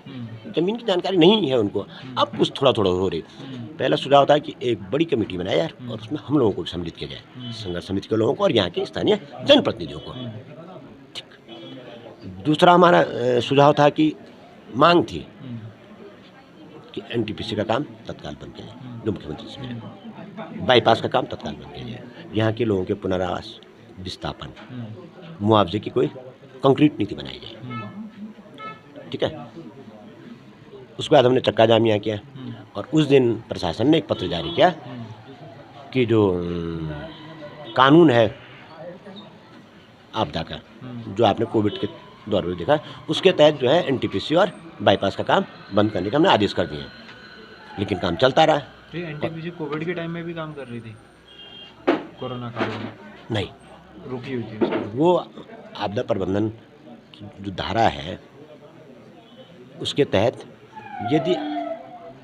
ज़मीन की जानकारी नहीं है उनको। अब कुछ थोड़ा थोड़ा हो रही। पहला सुझाव था कि एक बड़ी कमेटी बनाए यार, और उसमें हम लोगों को सम्मिलित किया जाए, संघर्ष समिति के लोगों को और यहाँ के स्थानीय जनप्रतिनिधियों को। ठीक। दूसरा हमारा सुझाव था कि मांग थी कि NTPC का काम तत्काल बंद किया जाए, जो मुख्यमंत्री से मिले। बाईपास का काम तत्काल बंद किया जाए। यहाँ के लोगों के पुनर्वास, विस्थापन, मुआवजे की कोई कंक्रीट नीति बनाई जाए। ठीक है। उसके बाद हमने चक्का जाम यहाँ किया, और उस दिन प्रशासन ने एक पत्र जारी किया कि जो कानून है आपदा का, जो आपने कोविड के दौर में देखा, उसके तहत जो है NTPC और बाईपास का काम बंद करने का हमने आदेश कर दिए। लेकिन काम चलता रहा। तो NTPC कोविड के टाइम में भी काम कर रही थी, कोरोना काल में? नहीं, रुकी हुई थी। वो आपदा प्रबंधन की जो धारा है उसके तहत यदि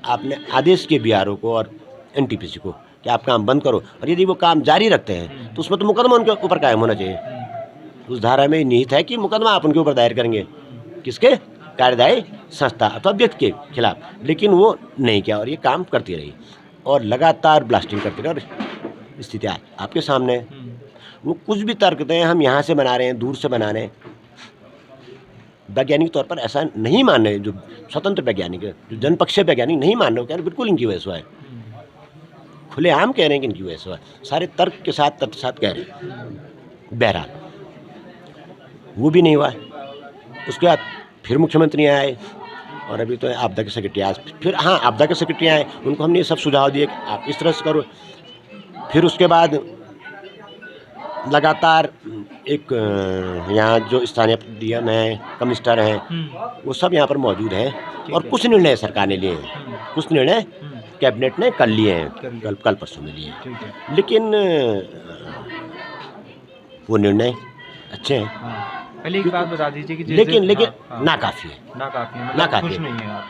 आपने आदेश किए BRO को और NTPC को कि आप काम बंद करो, और यदि वो काम जारी रखते हैं तो उसमें तो मुकदमा उनके ऊपर कायम होना चाहिए। उस धारा में निहित है कि मुकदमा आप उनके ऊपर दायर करेंगे, किसके? कार्यदायी संस्था अथवा व्यक्ति के खिलाफ। लेकिन वो नहीं किया, और ये काम करती रही और लगातार ब्लास्टिंग करती रही। और स्थिति आपके सामने है। वो कुछ भी तर्क दें, हम यहाँ से बना रहे हैं, दूर से बना रहे हैं, वैज्ञानिक तौर पर ऐसा नहीं मान रहे। जो स्वतंत्र वैज्ञानिक है, जो जनपक्षीय वैज्ञानिक नहीं मान रहे, कह रहे बिल्कुल इनकी वजह से है, खुलेआम कह रहे हैं कि इनकी वजह से है, सारे तर्क के साथ तथ्य साथ कह रहे हैं। बहरहाल वो भी नहीं हुआ। उसके बाद फिर मुख्यमंत्री आए, और अभी तो आपदा के सेक्रेटरी आज फिर, हाँ, आपदा के सेक्रेटरी आए, उनको हमने ये सब सुझाव दिए कि आप इस तरह से करो। फिर उसके बाद लगातार एक यहाँ जो स्थानीय DM हैं, कमिश्नर हैं, वो सब यहाँ पर मौजूद हैं, और कुछ निर्णय सरकार ने लिए हैं, कुछ निर्णय कैबिनेट ने कर लिए हैं, कल परसों में लिए हैं। लेकिन वो निर्णय अच्छे हैं। पहले एक बात बता दीजिए कि लेकिन नाकाफी है, नाकाफी नहीं है,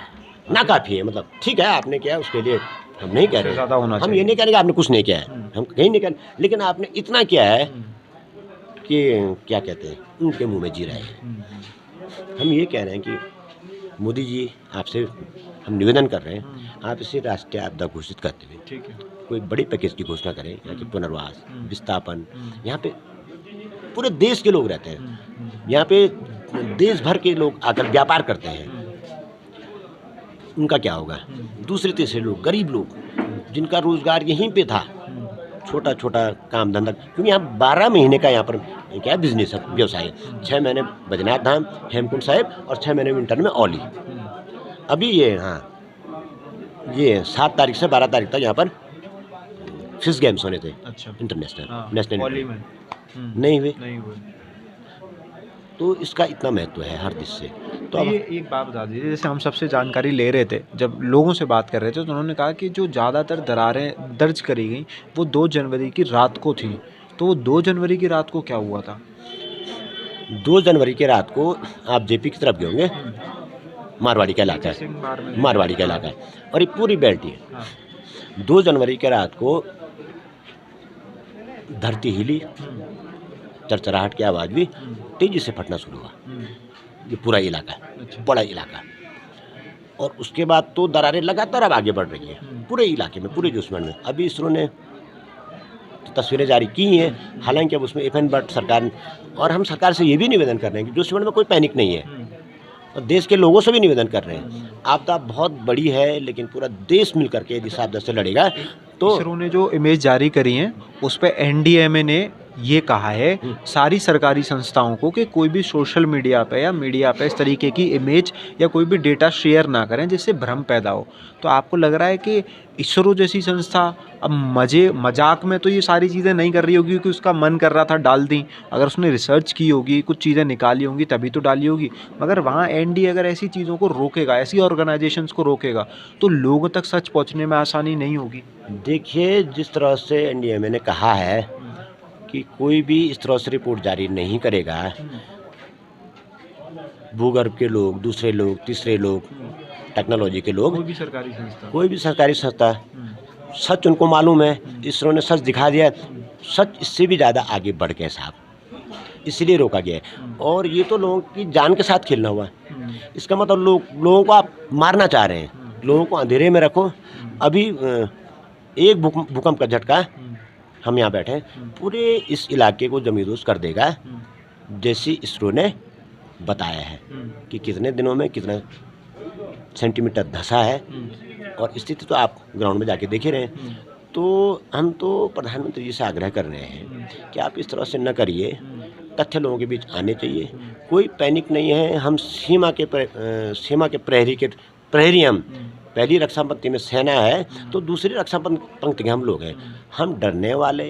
नाकाफी है। मतलब ठीक है, आपने किया, उसके लिए हम नहीं कह रहे, ज़्यादा होना हम ये नहीं कह रहे कि आपने कुछ नहीं किया है, हम कहीं नहीं कह रहे, लेकिन आपने इतना किया है कि क्या कहते हैं, उनके मुंह में जी रहे हैं। हम ये कह रहे हैं कि मोदी जी, आपसे हम निवेदन कर रहे हैं, आप इसे राष्ट्रीय आपदा घोषित करते हुए ठीक है, कोई बड़ी पैकेज की घोषणा करें। यहाँ की पुनर्वास, विस्थापन, यहाँ पे पूरे देश के लोग रहते हैं, यहाँ पे देश भर के लोग आकर व्यापार करते हैं, उनका क्या होगा? दूसरे तीसरे लोग, गरीब लोग, जिनका रोजगार यहीं पे था, छोटा छोटा काम धंधा, क्योंकि यहाँ 12 महीने का यहाँ पर क्या है, बिजनेस है, व्यवसाय है। 6 महीने बद्रीनाथ धाम, हेमकुंड साहिब, और 6 महीने विंटर में औली। अभी ये, हाँ, ये 7 तारीख से 12 तारीख तक यहाँ पर फिश गेम्स होने थे। अच्छा, इंटरनेशनल, नेशनल औली में नहीं हुए। हुए। तो इसका इतना महत्व है हर दिश से। तो ये एक बात बता दीजिए, जैसे हम सबसे जानकारी ले रहे थे, जब लोगों से बात कर रहे थे, तो उन्होंने कहा कि जो ज़्यादातर दरारें दर्ज करी गई वो 2 जनवरी की रात को थी। तो वो 2 जनवरी की रात को क्या हुआ था? 2 जनवरी की रात को आप JP की तरफ गए होंगे, मारवाड़ी का इलाका है, मारवाड़ी का इलाका है, और ये पूरी बेल्ट ही है। 2 जनवरी की रात को धरती हिली चरचराहट की आवाज़ भी तेज़ी से फटना शुरू हुआ। ये पूरा इलाका है, अच्छा। बड़ा इलाका। और उसके बाद तो दरारें लगातार अब आगे बढ़ रही हैं पूरे इलाके में, पूरे जोशीमठ में। अभी इसरो ने तस्वीरें जारी की हैं, हालांकि अब उसमें FN भट्ट सरकार, और हम सरकार से ये भी निवेदन कर रहे हैं कि जोशीमठ में कोई पैनिक नहीं है, और देश के लोगों से भी निवेदन कर रहे हैं। आपदा बहुत बड़ी है, लेकिन पूरा देश मिल करके यदि इस आपदा से लड़ेगा तो इसरो ने जो इमेज जारी करी है उस पे NDMA ने ये कहा है सारी सरकारी संस्थाओं को कि कोई भी सोशल मीडिया पे या मीडिया पे इस तरीके की इमेज या कोई भी डेटा शेयर ना करें जिससे भ्रम पैदा हो। तो आपको लग रहा है कि इसरो जैसी संस्था अब मजाक में तो ये सारी चीज़ें नहीं कर रही होगी क्योंकि उसका मन कर रहा था डाल दी, अगर उसने रिसर्च की होगी, कुछ चीज़ें निकाली होंगी तभी तो डाली होगी। मगर वहाँ ND अगर ऐसी चीज़ों को रोकेगा, ऐसी ऑर्गेनाइजेशंस को रोकेगा तो लोगों तक सच पहुँचने में आसानी नहीं होगी। देखिए, जिस तरह से NDMA ने कहा है कि कोई भी इस तरह से रिपोर्ट जारी नहीं करेगा, भूगर्भ के लोग, दूसरे लोग, तीसरे लोग, टेक्नोलॉजी के लोग, कोई भी सरकारी संस्था। कोई भी सरकारी संस्था, सच उनको मालूम है, इसरो ने सच दिखा दिया, सच इससे भी ज़्यादा आगे बढ़ गए साहब, इसलिए रोका गया है। और ये तो लोगों की जान के साथ खेलना हुआ। इसका मतलब लोगों को आप मारना चाह रहे हैं, लोगों को अंधेरे में रखो। अभी एक भूकंप का झटका, हम यहाँ बैठे हैं, पूरे इस इलाके को जमींदोज कर देगा, जैसी इसरो ने बताया है कि कितने दिनों में कितना सेंटीमीटर धंसा है। और स्थिति तो आप ग्राउंड में जाके देख ही रहे हैं। तो हम तो प्रधानमंत्री जी से आग्रह कर रहे हैं कि आप इस तरह से न करिए, तथ्य लोगों के बीच आने चाहिए। कोई पैनिक नहीं है, हम सीमा के प्रहरी हम, पहली रक्षा पंक्ति में सेना है तो दूसरी रक्षा पंक्ति के हम लोग हैं। हम डरने वाले,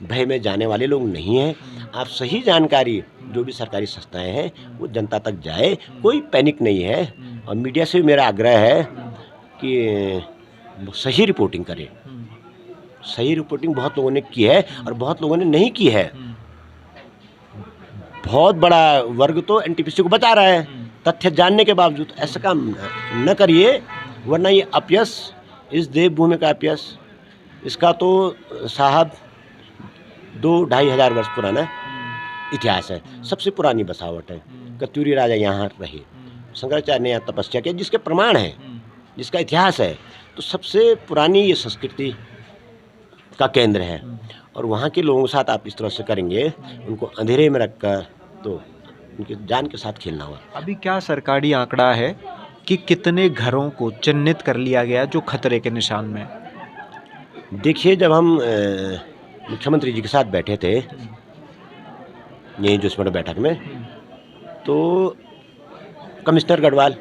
भय में जाने वाले लोग नहीं हैं। आप सही जानकारी, जो भी सरकारी संस्थाएं हैं वो जनता तक जाए, कोई पैनिक नहीं है। और मीडिया से भी मेरा आग्रह है कि सही रिपोर्टिंग करें। सही रिपोर्टिंग बहुत लोगों ने की है और बहुत लोगों ने नहीं की है। बहुत बड़ा वर्ग तो NTPC को बचा रहा है तथ्य जानने के बावजूद। ऐसा काम न करिए, वरना ये अपयश, इस देवभूमि का अपयश, इसका तो साहब 2-2.5 हज़ार वर्ष पुराना इतिहास है। सबसे पुरानी बसावट है। कत्यूरी राजा यहाँ रहे, शंकराचार्य ने यहाँ तपस्या की, जिसके प्रमाण है, जिसका इतिहास है। तो सबसे पुरानी ये संस्कृति का केंद्र है। और वहाँ के लोगों के साथ आप इस तरह से करेंगे, उनको अंधेरे में रखकर, तो उनकी जान के साथ खेलना हुआ। अभी क्या सरकारी आंकड़ा है कि कितने घरों को चिन्हित कर लिया गया जो खतरे के निशान में है? देखिए, जब हम मुख्यमंत्री जी के साथ बैठे थे यहीं जोशीमठ बैठक में, तो कमिश्नर गढ़वाल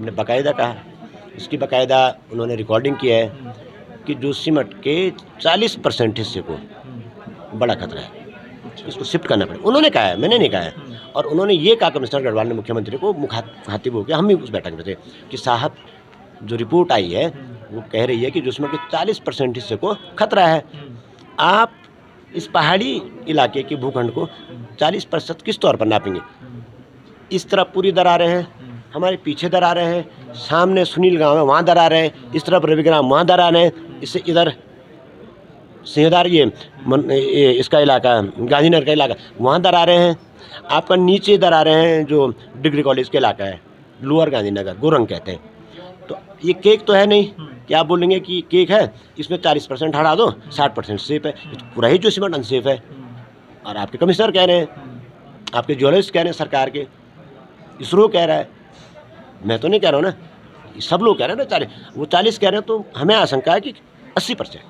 ने बाकायदा कहा, इसकी बाकायदा उन्होंने रिकॉर्डिंग किया है कि जोशीमठ के 40% हिस्से को बड़ा खतरा है, इसको शिफ्ट करना पड़ेगा। उन्होंने कहा है, मैंने नहीं कहा है। और उन्होंने ये कहा, कमिश्नर गढ़वाल ने मुख्यमंत्री को मुखातिब हो गया, हम भी उस बैठक में थे, कि साहब जो रिपोर्ट आई है वो कह रही है कि जोशीमठ के 40% हिस्से को खतरा है। आप इस पहाड़ी इलाके के भूखंड को 40% किस तौर पर नापेंगे? इस तरफ पूरी दरारें हैं, हमारे पीछे दरारें हैं, सामने सुनील गांव है वहाँ दरारें हैं, इस तरफ रविग्राम वहाँ दरारें हैं, इससे इधर सिंहदार ये इसका इलाका, गांधीनगर का इलाका, वहाँ दरारें हैं। आपका नीचे दरारें हैं जो डिग्री कॉलेज के इलाका है, लोअर गांधीनगर, गोरंग कहते हैं। तो ये केक तो है नहीं कि आप बोलेंगे कि केक है, इसमें 40% हटा दो, 60% सेफ है। ये तो पूरा ही जोशीमठ अनसेफ है। और आपके कमिश्नर कह रहे हैं, आपके ज्वेलर्स कह रहे हैं, सरकार के, इसरो कह रहा है, मैं तो नहीं कह रहा हूँ ना, सब लोग कह रहे हैं ना 40, वो 40 कह रहे हैं। तो हमें आशंका है कि 80%।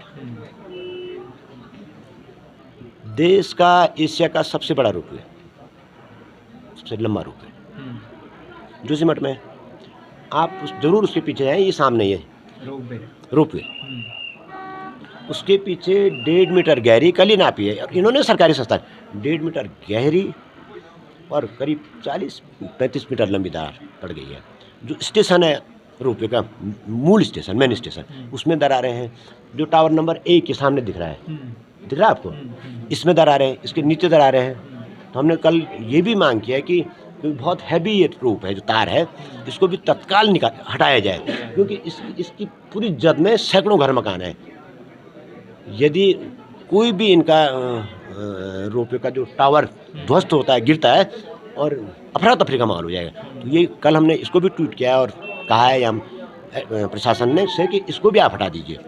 देश का, एशिया का सबसे बड़ा रोपवे, सबसे लंबा रोपवे जोशीमठ में। आप जरूर उसके पीछे जाएं, ये सामने ही है रोपवे, उसके पीछे 1.5 मीटर गहरी, कल ही नापी है और इन्होंने, सरकारी संस्था, 1.5 मीटर गहरी और करीब 40-35 मीटर लंबी दरार पड़ गई है। जो स्टेशन है रोपवे का, मूल स्टेशन, मेन स्टेशन, उसमें दरारें हैं। जो टावर नंबर 1 के सामने दिख रहा है, दिख रहा है आपको, इसमें दरारें हैं, इसके नीचे दरारें हैं। तो हमने कल ये भी मांग किया कि बहुत हैवी ये रोप है, जो तार है, इसको भी तत्काल हटाया जाए, क्योंकि इसकी पूरी जद में सैकड़ों घर मकान है। यदि कोई भी इनका रोपवे का जो टावर ध्वस्त होता है, गिरता है और अफरा तफरी का माहौल हो जाएगा। तो ये कल हमने इसको भी ट्वीट किया है और कहा है हम प्रशासन ने से कि इसको भी आप हटा दीजिए।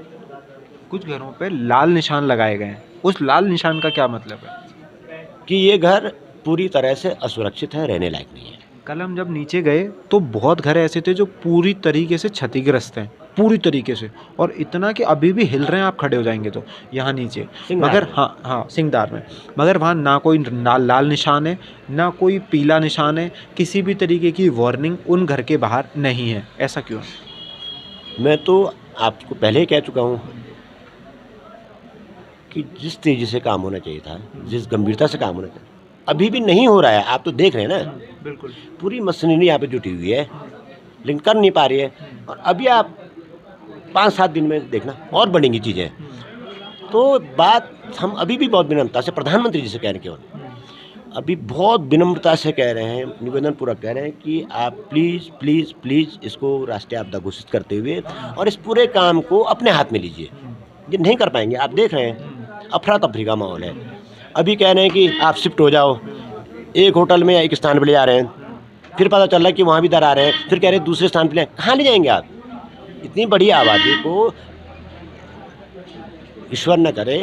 कुछ घरों पे लाल निशान लगाए गए हैं, उस लाल निशान का क्या मतलब है? कि ये घर पूरी तरह से असुरक्षित है, रहने लायक नहीं है। कल हम जब नीचे गए तो बहुत घर ऐसे थे जो पूरी तरीके से क्षतिग्रस्त हैं, पूरी तरीके से, और इतना कि अभी भी हिल रहे हैं, आप खड़े हो जाएंगे तो यहाँ नीचे। सिंगदार मगर में। हाँ, सिंगदार में, मगर वहाँ ना कोई लाल निशान है, ना कोई पीला निशान है, किसी भी तरीके की वार्निंग उन घर के बाहर नहीं है। ऐसा क्यों है? मैं तो आपको पहले ही कह चुका हूँ कि जिस तेज़ी से काम होना चाहिए था, जिस गंभीरता से काम होना चाहिए, अभी भी नहीं हो रहा है। आप तो देख रहे हैं ना, बिल्कुल। पूरी मशीनरी यहाँ पे जुटी हुई है, लेकिन कर नहीं पा रही है। और अभी आप 5-7 दिन में देखना और बढ़ेंगी चीज़ें। तो बात हम अभी भी बहुत विनम्रता से प्रधानमंत्री जी से कह रहे हैं, केवल अभी बहुत विनम्रता से कह रहे हैं, निवेदन पूर्वक कह रहे हैं कि आप प्लीज़ प्लीज़ प्लीज़ इसको राष्ट्रीय आपदा घोषित करते हुए और इस पूरे काम को अपने हाथ में लीजिए। ये नहीं कर पाएंगे, आप देख रहे हैं अफरा तफरी का माहौल है। अभी कह रहे हैं कि आप शिफ्ट हो जाओ, एक होटल में एक स्थान पे ले जा रहे हैं, फिर पता चल रहा है कि वहाँ भी दरार है, फिर कह रहे हैं दूसरे स्थान पे ले, कहाँ ले जाएंगे आप? इतनी बड़ी आबादी को, ईश्वर न करे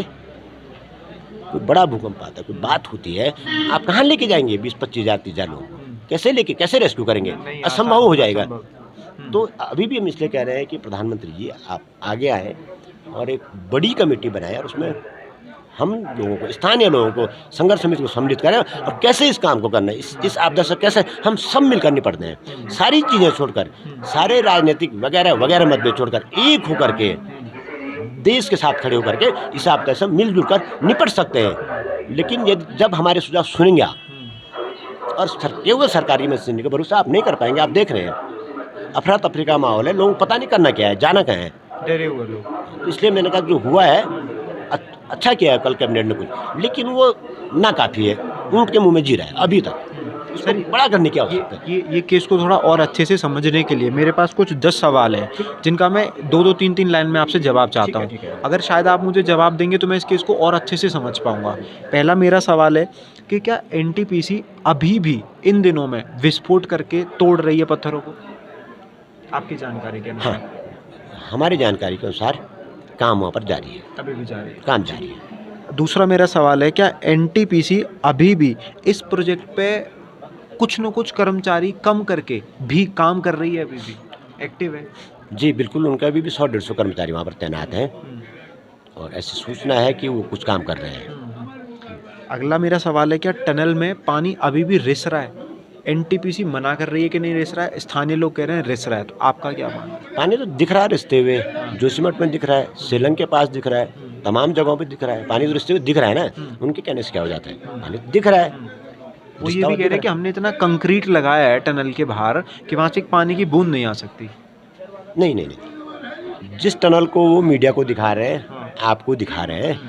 कोई बड़ा भूकंप आता है, कोई बात होती है, आप कहाँ लेके जाएंगे 20-25 हज़ार 30 हज़ार लोगों को? कैसे रेस्क्यू करेंगे? नहीं, असंभव हो जाएगा। असंभव। तो अभी भी हम इसलिए कह रहे हैं कि प्रधानमंत्री जी आप आगे आएँ और एक बड़ी कमेटी बनाएं और उसमें हम लोगों को, स्थानीय लोगों को, संघर्ष समिति को सम्मिलित करें और कैसे इस काम को करना है, इस आपदा से कैसे हम सब मिलकर निपटते हैं। सारी चीज़ें छोड़कर, सारे राजनीतिक वगैरह वगैरह मतभेद छोड़कर एक होकर के, देश के साथ खड़े होकर के इस आपदा से मिलजुल कर निपट सकते हैं। लेकिन यदि जब हमारे सुझाव सुनेंगे आप और केवल सरकारी मशीनरी का भरोसा आप नहीं कर पाएंगे। आप देख रहे हैं अफरा तफरी का माहौल है, लोगों को पता नहीं करना क्या है, जाना कहाँ है। डरे हुए लोग। तो इसलिए मैंने कहा जो हुआ है अच्छा किया है कल कैबिनेट ने कुछ, लेकिन वो ना काफ़ी है, ऊँट के मुँह में जी रहा है अभी तक। इसको बड़ा करने की आवश्यकता है। ये केस को थोड़ा और अच्छे से समझने के लिए मेरे पास कुछ 10 सवाल हैं, जिनका मैं 2-2 3-3 लाइन में आपसे जवाब चाहता हूँ। ठीक है। अगर शायद आप मुझे जवाब देंगे तो मैं इस केस को और अच्छे से समझ पाऊँगा। पहला मेरा सवाल है कि क्या एनटीपीसी अभी भी इन दिनों में विस्फोट करके तोड़ रही है पत्थरों को? आपकी जानकारी के अनुसार। हाँ, हमारी जानकारी के अनुसार काम वहाँ पर जारी है, अभी भी जा रही है। काम जारी है। दूसरा मेरा सवाल है, क्या एनटीपीसी अभी भी इस प्रोजेक्ट पे कुछ न कुछ कर्मचारी कम करके भी काम कर रही है, अभी भी एक्टिव है? जी बिल्कुल, उनका भी 100-150 कर्मचारी वहाँ पर तैनात हैं और ऐसी सूचना है कि वो कुछ काम कर रहे हैं। अगला मेरा सवाल है, क्या टनल में पानी अभी भी रिस रहा है? एनटीपीसी मना कर रही है कि नहीं रिस रहा है, स्थानीय लोग कह रहे हैं रिस रहा है, तो आपका क्या मानना है? पानी तो दिख रहा है रिसते हुए, जोशीमठ में दिख रहा है, सेलंग के पास दिख रहा है, तमाम जगहों पे दिख रहा है। पानी तो रिसते हुए दिख रहा है ना, उनके कहने से क्या हो जाता है, पानी तो दिख रहा है। वो ये भी कह रहे हैं कि हमने इतना कंक्रीट लगाया है टनल के बाहर कि वहाँ से एक पानी की बूंद नहीं आ सकती। नहीं, जिस टनल को वो मीडिया को दिखा रहे हैं, आपको दिखा रहे हैं,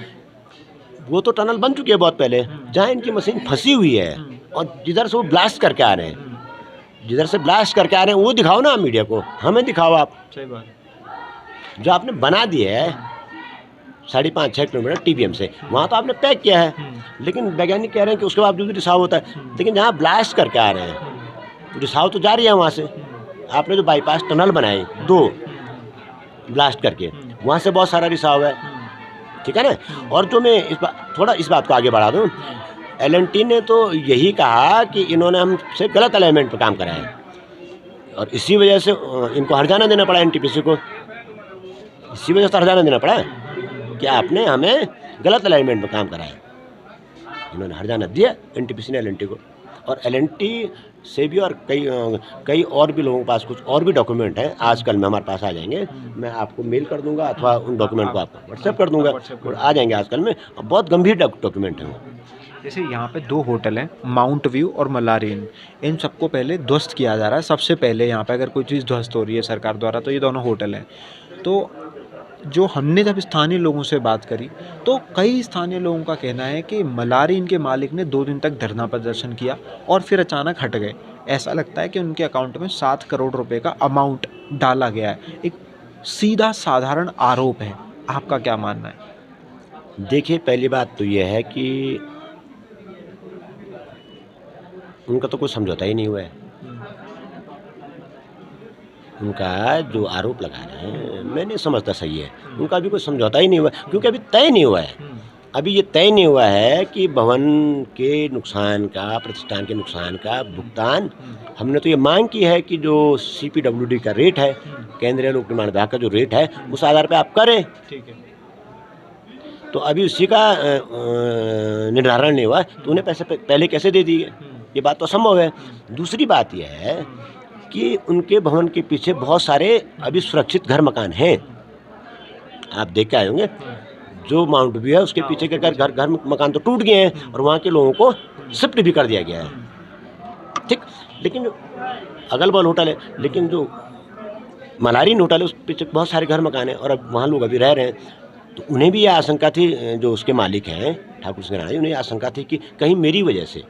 वो तो टनल बन चुकी है बहुत पहले, जहाँ इनकी मशीन फंसी हुई है और जिधर से वो ब्लास्ट करके आ रहे हैं, जिधर से ब्लास्ट करके आ रहे हैं वो दिखाओ ना मीडिया को, हमें दिखाओ आप। सही बात। जो आपने बना दिया है 5.5-6 किलोमीटर टीबीएम से, वहाँ तो आपने पैक किया है, लेकिन वैज्ञानिक कह रहे हैं कि उसके बावजूद भी रिसाव होता है। लेकिन जहाँ ब्लास्ट करके आ रहे हैं, रिसाव तो जारी है वहाँ से। आपने जो बाईपास टनल बनाए 2 ब्लास्ट करके, वहाँ से बहुत सारा रिसाव है, ठीक है ना। और जो मैं इस बात को आगे बढ़ा दूँ, एलएनटी ने तो यही कहा कि इन्होंने हमसे गलत अलाइनमेंट पर काम कराया है और इसी वजह से इनको हर्जाना देना पड़ा एनटीपीसी को। इसी वजह से हर्जाना देना पड़ा कि आपने हमें गलत अलाइनमेंट में काम कराया। इन्होंने हर्जाना दिया एनटीपीसी ने एलएनटी को, और एलएनटी से भी और कई और भी लोगों के पास कुछ और भी डॉक्यूमेंट हैं, आजकल में हमारे पास आ जाएंगे। मैं आपको मेल कर दूंगा अथवा उन डॉक्यूमेंट को आपको व्हाट्सएप कर दूंगा और आ जाएंगे आजकल में, और बहुत गंभीर डॉक्यूमेंट हैं वो। जैसे यहाँ पे 2 होटल हैं, माउंट व्यू और मलारीन, इन सबको पहले ध्वस्त किया जा रहा है। सबसे पहले यहाँ पे अगर कोई चीज़ ध्वस्त हो रही है सरकार द्वारा तो ये दोनों होटल हैं। तो जो हमने जब स्थानीय लोगों से बात करी तो कई स्थानीय लोगों का कहना है कि मलारीन के मालिक ने 2 दिन तक धरना प्रदर्शन किया और फिर अचानक हट गए। ऐसा लगता है कि उनके अकाउंट में 7 करोड़ रुपए का अमाउंट डाला गया है। एक सीधा साधारण आरोप है, आपका क्या मानना है? देखिए, पहली बात तो ये है कि उनका तो कोई समझौता ही नहीं हुआ है। उनका जो आरोप लगा रहे हैं, मैं नहीं समझता सही है। उनका अभी कोई समझौता ही नहीं हुआ है, क्योंकि अभी तय नहीं हुआ है। अभी ये तय नहीं हुआ है कि भवन के नुकसान का, प्रतिष्ठान के नुकसान का भुगतान हमने तो ये मांग की है कि जो CPWD का रेट है, केंद्रीय लोक निर्माण विभाग का जो रेट है, उस आधार पे आप करें। ठीक है। तो अभी उसी का निर्धारण नहीं हुआ है, तो उन्हें पैसे पहले कैसे दे दिए? ये बात तो असंभव है। दूसरी बात यह है कि उनके भवन के पीछे बहुत सारे अभी सुरक्षित घर मकान हैं। आप देख के आए होंगे, जो माउंट व्यू है उसके पीछे के घर मकान तो टूट गए हैं और वहाँ के लोगों को शिफ्ट भी कर दिया गया है। ठीक, लेकिन जो अगल बगल होटल है, लेकिन जो मलारीन होटल है उस पीछे बहुत सारे घर मकान हैं और अब वहाँ लोग अभी रह रहे हैं। तो उन्हें भी ये आशंका थी, जो उसके मालिक हैं ठाकुर सिंह राणा जी, उन्हें आशंका थी कि कहीं मेरी वजह से,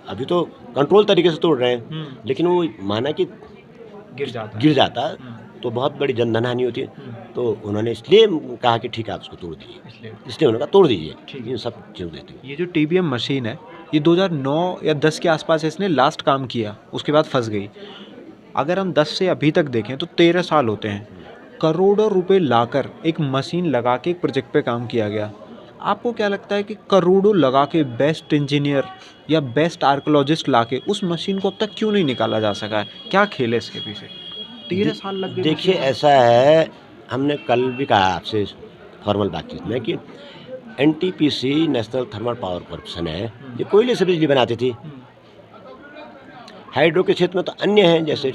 अभी तो कंट्रोल तरीके से तोड़ रहे हैं, लेकिन वो माना कि गिर जाता तो बहुत बड़ी जनधन हानि होती है। तो उन्होंने इसलिए कहा कि ठीक है, आप उसको तोड़ दीजिए, इसलिए उन्होंने कहा तोड़ दीजिए, इन सब चीज़ों देते हुए। ये जो TBM मशीन है, ये 2009 या 10 के आसपास इसने लास्ट काम किया, उसके बाद फंस गई। अगर हम 10 से अभी तक देखें तो 13 साल होते हैं। करोड़ों रुपए लाकर एक मशीन लगा के एक प्रोजेक्ट पे काम किया गया। आपको क्या लगता है कि करोड़ों लगा के बेस्ट इंजीनियर या बेस्ट आर्कोलॉजिस्ट ला के उस मशीन को अब तक क्यों नहीं निकाला जा सका है? क्या खेल है इसके पीछे? 13 साल लग गए। देखिए, ऐसा है, हमने कल भी कहा आपसे फॉर्मल बातचीत में कि NTPC national thermal power corporation है, ये कोयले से बिजली बनाती थी। हाइड्रो के क्षेत्र में तो अन्य हैं, जैसे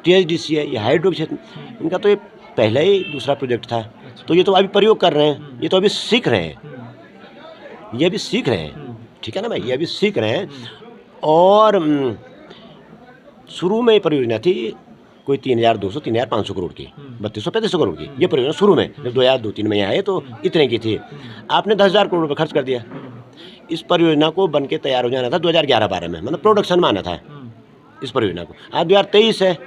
THDC है, ये हाइड्रो के क्षेत्र में, इनका तो ये पहला ही दूसरा प्रोजेक्ट था। तो ये तो अभी प्रयोग कर रहे हैं, ये तो अभी सीख रहे हैं, ये अभी सीख रहे हैं, ठीक है ना भाई, ये अभी सीख रहे हैं। और शुरू में ये परियोजना थी कोई 3,200 3,500 करोड़ की, 3,200 करोड़ की ये परियोजना शुरू में, जब 2002-3 में आए तो इतने की थी। आपने 10,000 करोड़ रुपये खर्च कर दिया। इस परियोजना को बन के तैयार हो जाना था 2011-12 में, मतलब प्रोडक्शन में आना था इस परियोजना को। आज 2023 है,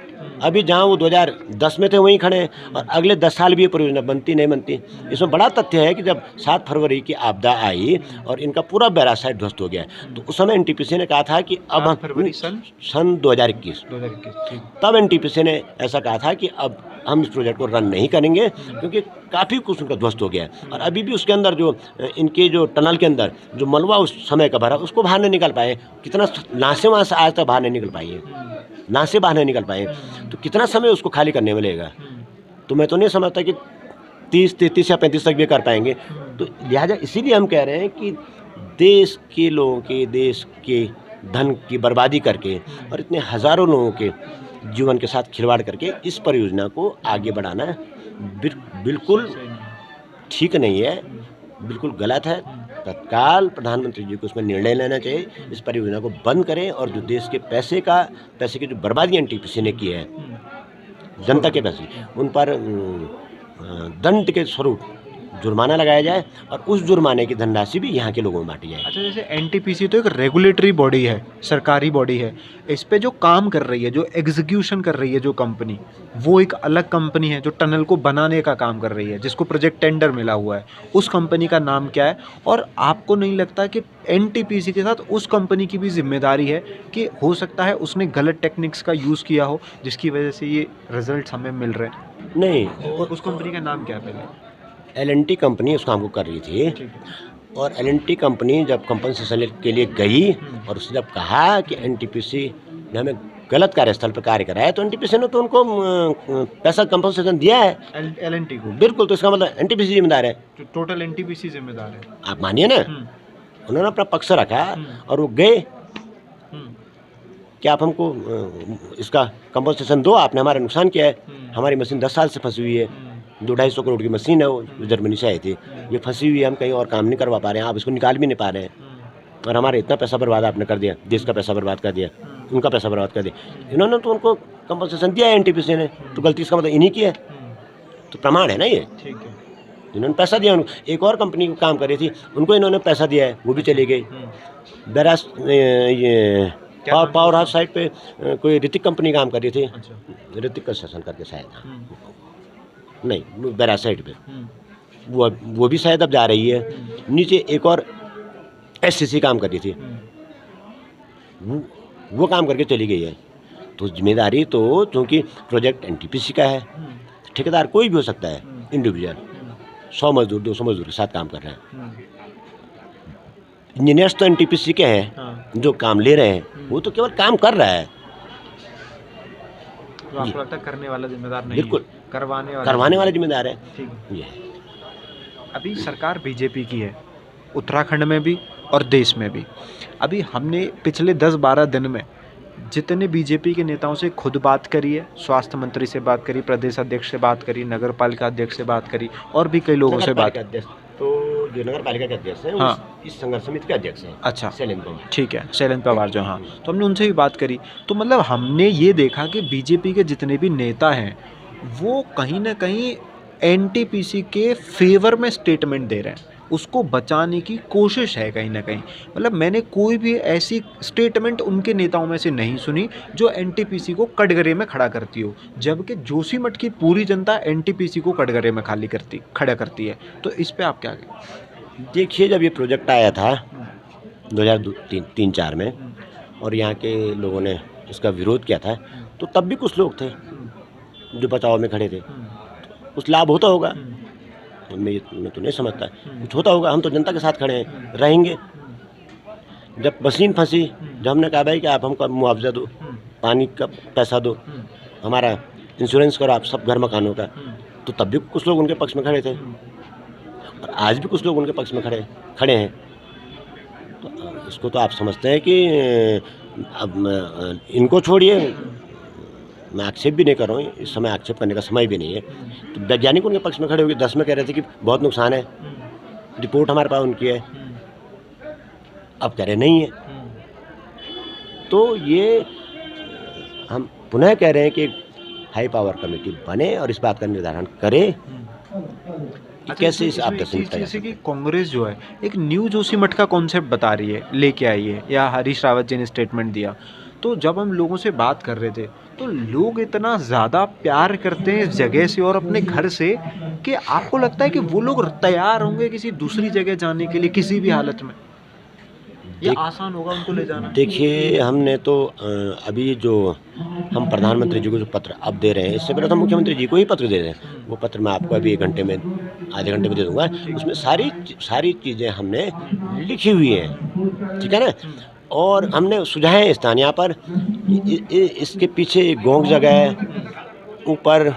अभी जहाँ वो 2010 में थे वहीं खड़े हैं, और अगले 10 साल भी ये परियोजना बनती नहीं बनती। इसमें बड़ा तथ्य है कि जब 7 फरवरी की आपदा आई और इनका पूरा बैराज साइट ध्वस्त हो गया, तो उस समय NTPC ने कहा था कि अब हम सन 2021 तब NTPC ने ऐसा कहा था कि अब हम इस प्रोजेक्ट को रन नहीं करेंगे, क्योंकि काफ़ी कुछ उनका ध्वस्त हो गया है। और अभी भी उसके अंदर जो इनके जो टनल के अंदर जो मलबा उस समय का भरा, उसको बाहर नहीं निकल पाए। कितना नासे वहाँ से आज तक बाहर नहीं निकल पाई है, नासे बाहर नहीं निकल पाए, तो कितना समय उसको खाली करने में लगेगा। तो मैं तो नहीं समझता कि 30, 33 या 35 तक भी कर पाएंगे। तो लिहाजा इसीलिए हम कह रहे हैं कि देश के लोगों के, देश के धन की बर्बादी करके और इतने हज़ारों लोगों के जीवन के साथ खिलवाड़ करके इस परियोजना को आगे बढ़ाना बिल्कुल ठीक नहीं है, बिल्कुल गलत है। तत्काल प्रधानमंत्री जी को उसमें निर्णय लेना चाहिए, इस परियोजना को बंद करें और जो देश के पैसे की जो बर्बादी NTPC ने की है, जनता के पैसे, उन पर दंड के स्वरूप जुर्माना लगाया जाए और उस जुर्माने की धनराशि भी यहाँ के लोगों में बांटी जाए। अच्छा, जैसे NTPC तो एक रेगुलेटरी बॉडी है, सरकारी बॉडी है, इस पे जो काम कर रही है, जो एग्जीक्यूशन कर रही है जो कंपनी, वो एक अलग कंपनी है जो टनल को बनाने का काम कर रही है, जिसको प्रोजेक्ट टेंडर मिला हुआ है। उस कंपनी का नाम क्या है? और आपको नहीं लगता कि NTPC के साथ उस कंपनी की भी जिम्मेदारी है कि हो सकता है उसने गलत टेक्निक्स का यूज़ किया हो, जिसकी वजह से ये रिजल्ट हमें मिल रहे हैं? नहीं, और उस कंपनी का नाम क्या है पहले? L&T कंपनी उस काम को कर रही थी, और L&T कंपनी जब कंपनसेशन के लिए गई और उसने जब कहा कि NTPC ने हमें गलत कार्यस्थल पर कार्य कराया, तो NTPC ने तो उनको पैसा कंपनसेशन दिया है L&T को। बिल्कुल, तो इसका मतलब NTPC जिम्मेदार है। टोटल NTPC जिम्मेदार है, आप मानिए ना। उन्होंने अपना पक्ष रखा और वो गए कि आप हमको इसका कंपनसेशन दो, आपने हमारा नुकसान किया है, हमारी मशीन 10 साल से फंसी हुई है, 200-250 करोड़ की मशीन है, वो जर्मनी से आई थी, ये फंसी हुई है, हम कहीं और काम नहीं करवा पा रहे हैं, आप इसको निकाल भी नहीं पा रहे हैं, और हमारा इतना पैसा बर्बाद आपने कर दिया, देश का पैसा बर्बाद कर दिया, उनका पैसा बर्बाद कर दिया। इन्होंने तो उनको कंपनसेशन दिया है NTPC ने, तो गलती इसका मतलब इन्हीं की है, तो प्रमाण है ना ये। ठीक है, इन्होंने पैसा दिया उनको। एक और कंपनी को काम कर रही थी, उनको इन्होंने पैसा दिया है, वो भी चली गई। बैराज ये पावर हाउस साइड पे कोई ऋतिक कंपनी काम कर रही थी, ऋतिक कंस्ट्रक्शन करके शायद, नहीं, वो बैरासाइड पे वो भी शायद अब जा रही है। नीचे एक और एससीसी काम कर रही थी, वो वो काम करके चली गई है। तो जिम्मेदारी तो चूँकि प्रोजेक्ट एनटीपीसी का है, ठेकेदार कोई भी हो सकता है, इंडिविजुअल 100 मजदूर 200 मजदूर के साथ काम कर रहे हैं। इंजीनियर्स तो एनटीपीसी के हैं, हाँ। जो काम ले रहे हैं वो तो केवल काम कर रहा है। तो आपको लगता है करने वाला जिम्मेदार नहीं बिल्कुल। है, करवाने वाला जिम्मेदार है। ठीक है। ये है। अभी सरकार बीजेपी की है, उत्तराखंड में भी और देश में भी। अभी हमने पिछले 10-12 दिन में जितने बीजेपी के नेताओं से खुद बात करी है, स्वास्थ्य मंत्री से बात करी, प्रदेश अध्यक्ष से बात करी, नगर पालिका अध्यक्ष से बात करी, और भी कई लोगों से बात। अध्यक्ष तो जो नगर पालिका के अध्यक्ष हैं, हाँ। इस संघर्ष समिति के अध्यक्ष हैं। अच्छा, शैलेंद्र पवार। ठीक है, शैलेंद्र पवार जो, हाँ, तो हमने उनसे भी बात करी। तो मतलब हमने ये देखा कि बीजेपी के जितने भी नेता हैं वो कहीं ना कहीं एनटीपीसी के फेवर में स्टेटमेंट दे रहे हैं, उसको बचाने की कोशिश है कहीं ना कहीं। मतलब मैंने कोई भी ऐसी स्टेटमेंट उनके नेताओं में से नहीं सुनी जो एनटीपीसी को कटघरे में खड़ा करती हो, जबकि जोशीमठ की पूरी जनता एनटीपीसी को कटघरे में खड़ा करती है। तो इस पे आप क्या कहें? देखिए, जब ये प्रोजेक्ट आया था 2003-4 में और यहाँ के लोगों ने इसका विरोध किया था, तो तब भी कुछ लोग थे जो बचाव में खड़े थे। कुछ लाभ होता होगा, मैं तो नहीं समझता, कुछ होता होगा। हम तो जनता के साथ खड़े हैं, रहेंगे। जब मशीन फंसी, जब हमने कहा भाई कि आप हमको मुआवजा दो, पानी का पैसा दो, हमारा इंश्योरेंस करो आप सब घर मकानों का, तो तब भी कुछ लोग उनके पक्ष में खड़े थे और आज भी कुछ लोग उनके पक्ष में खड़े हैं। तो इसको तो आप समझते हैं कि अब इनको छोड़िए, मैं आक्षेप भी नहीं कर रहा हूँ, इस समय आक्षेप करने का समय भी नहीं है। तो वैज्ञानिक उनके पक्ष में खड़े हो गए, 10 में कह रहे थे कि बहुत नुकसान है, रिपोर्ट हमारे पास उनकी है, अब कह रहे नहीं है। तो ये हम पुनः कह रहे हैं कि हाई पावर कमेटी बने और इस बात का निर्धारण करे कि कैसे इस आपदा से निपटा जा जैसे कि सकता है। कांग्रेस जो है एक न्यू जोशीमठ का कॉन्सेप्ट बता रही है, लेके आई है, या हरीश रावत जी ने स्टेटमेंट दिया। तो जब हम लोगों से बात कर रहे थे तो लोग इतना ज़्यादा प्यार करते हैं इस जगह से और अपने घर से कि आपको लगता है कि वो लोग तैयार होंगे किसी दूसरी जगह जाने के लिए किसी भी हालत में, या आसान होगा उनको ले जाना? देखिए, हमने तो अभी जो हम प्रधानमंत्री जी को जो पत्र अब दे रहे हैं, इससे पहले तो हम मुख्यमंत्री जी को ही पत्र दे रहे हैं। वो पत्र मैं आपको अभी 1 घंटे में, आधे घंटे में दे दूंगा। उसमें सारी चीज़ें हमने लिखी हुई हैं, ठीक है ना। और हमने सुझाए हैं स्थान, यहाँ पर इसके पीछे एक गोंग जगह है, ऊपर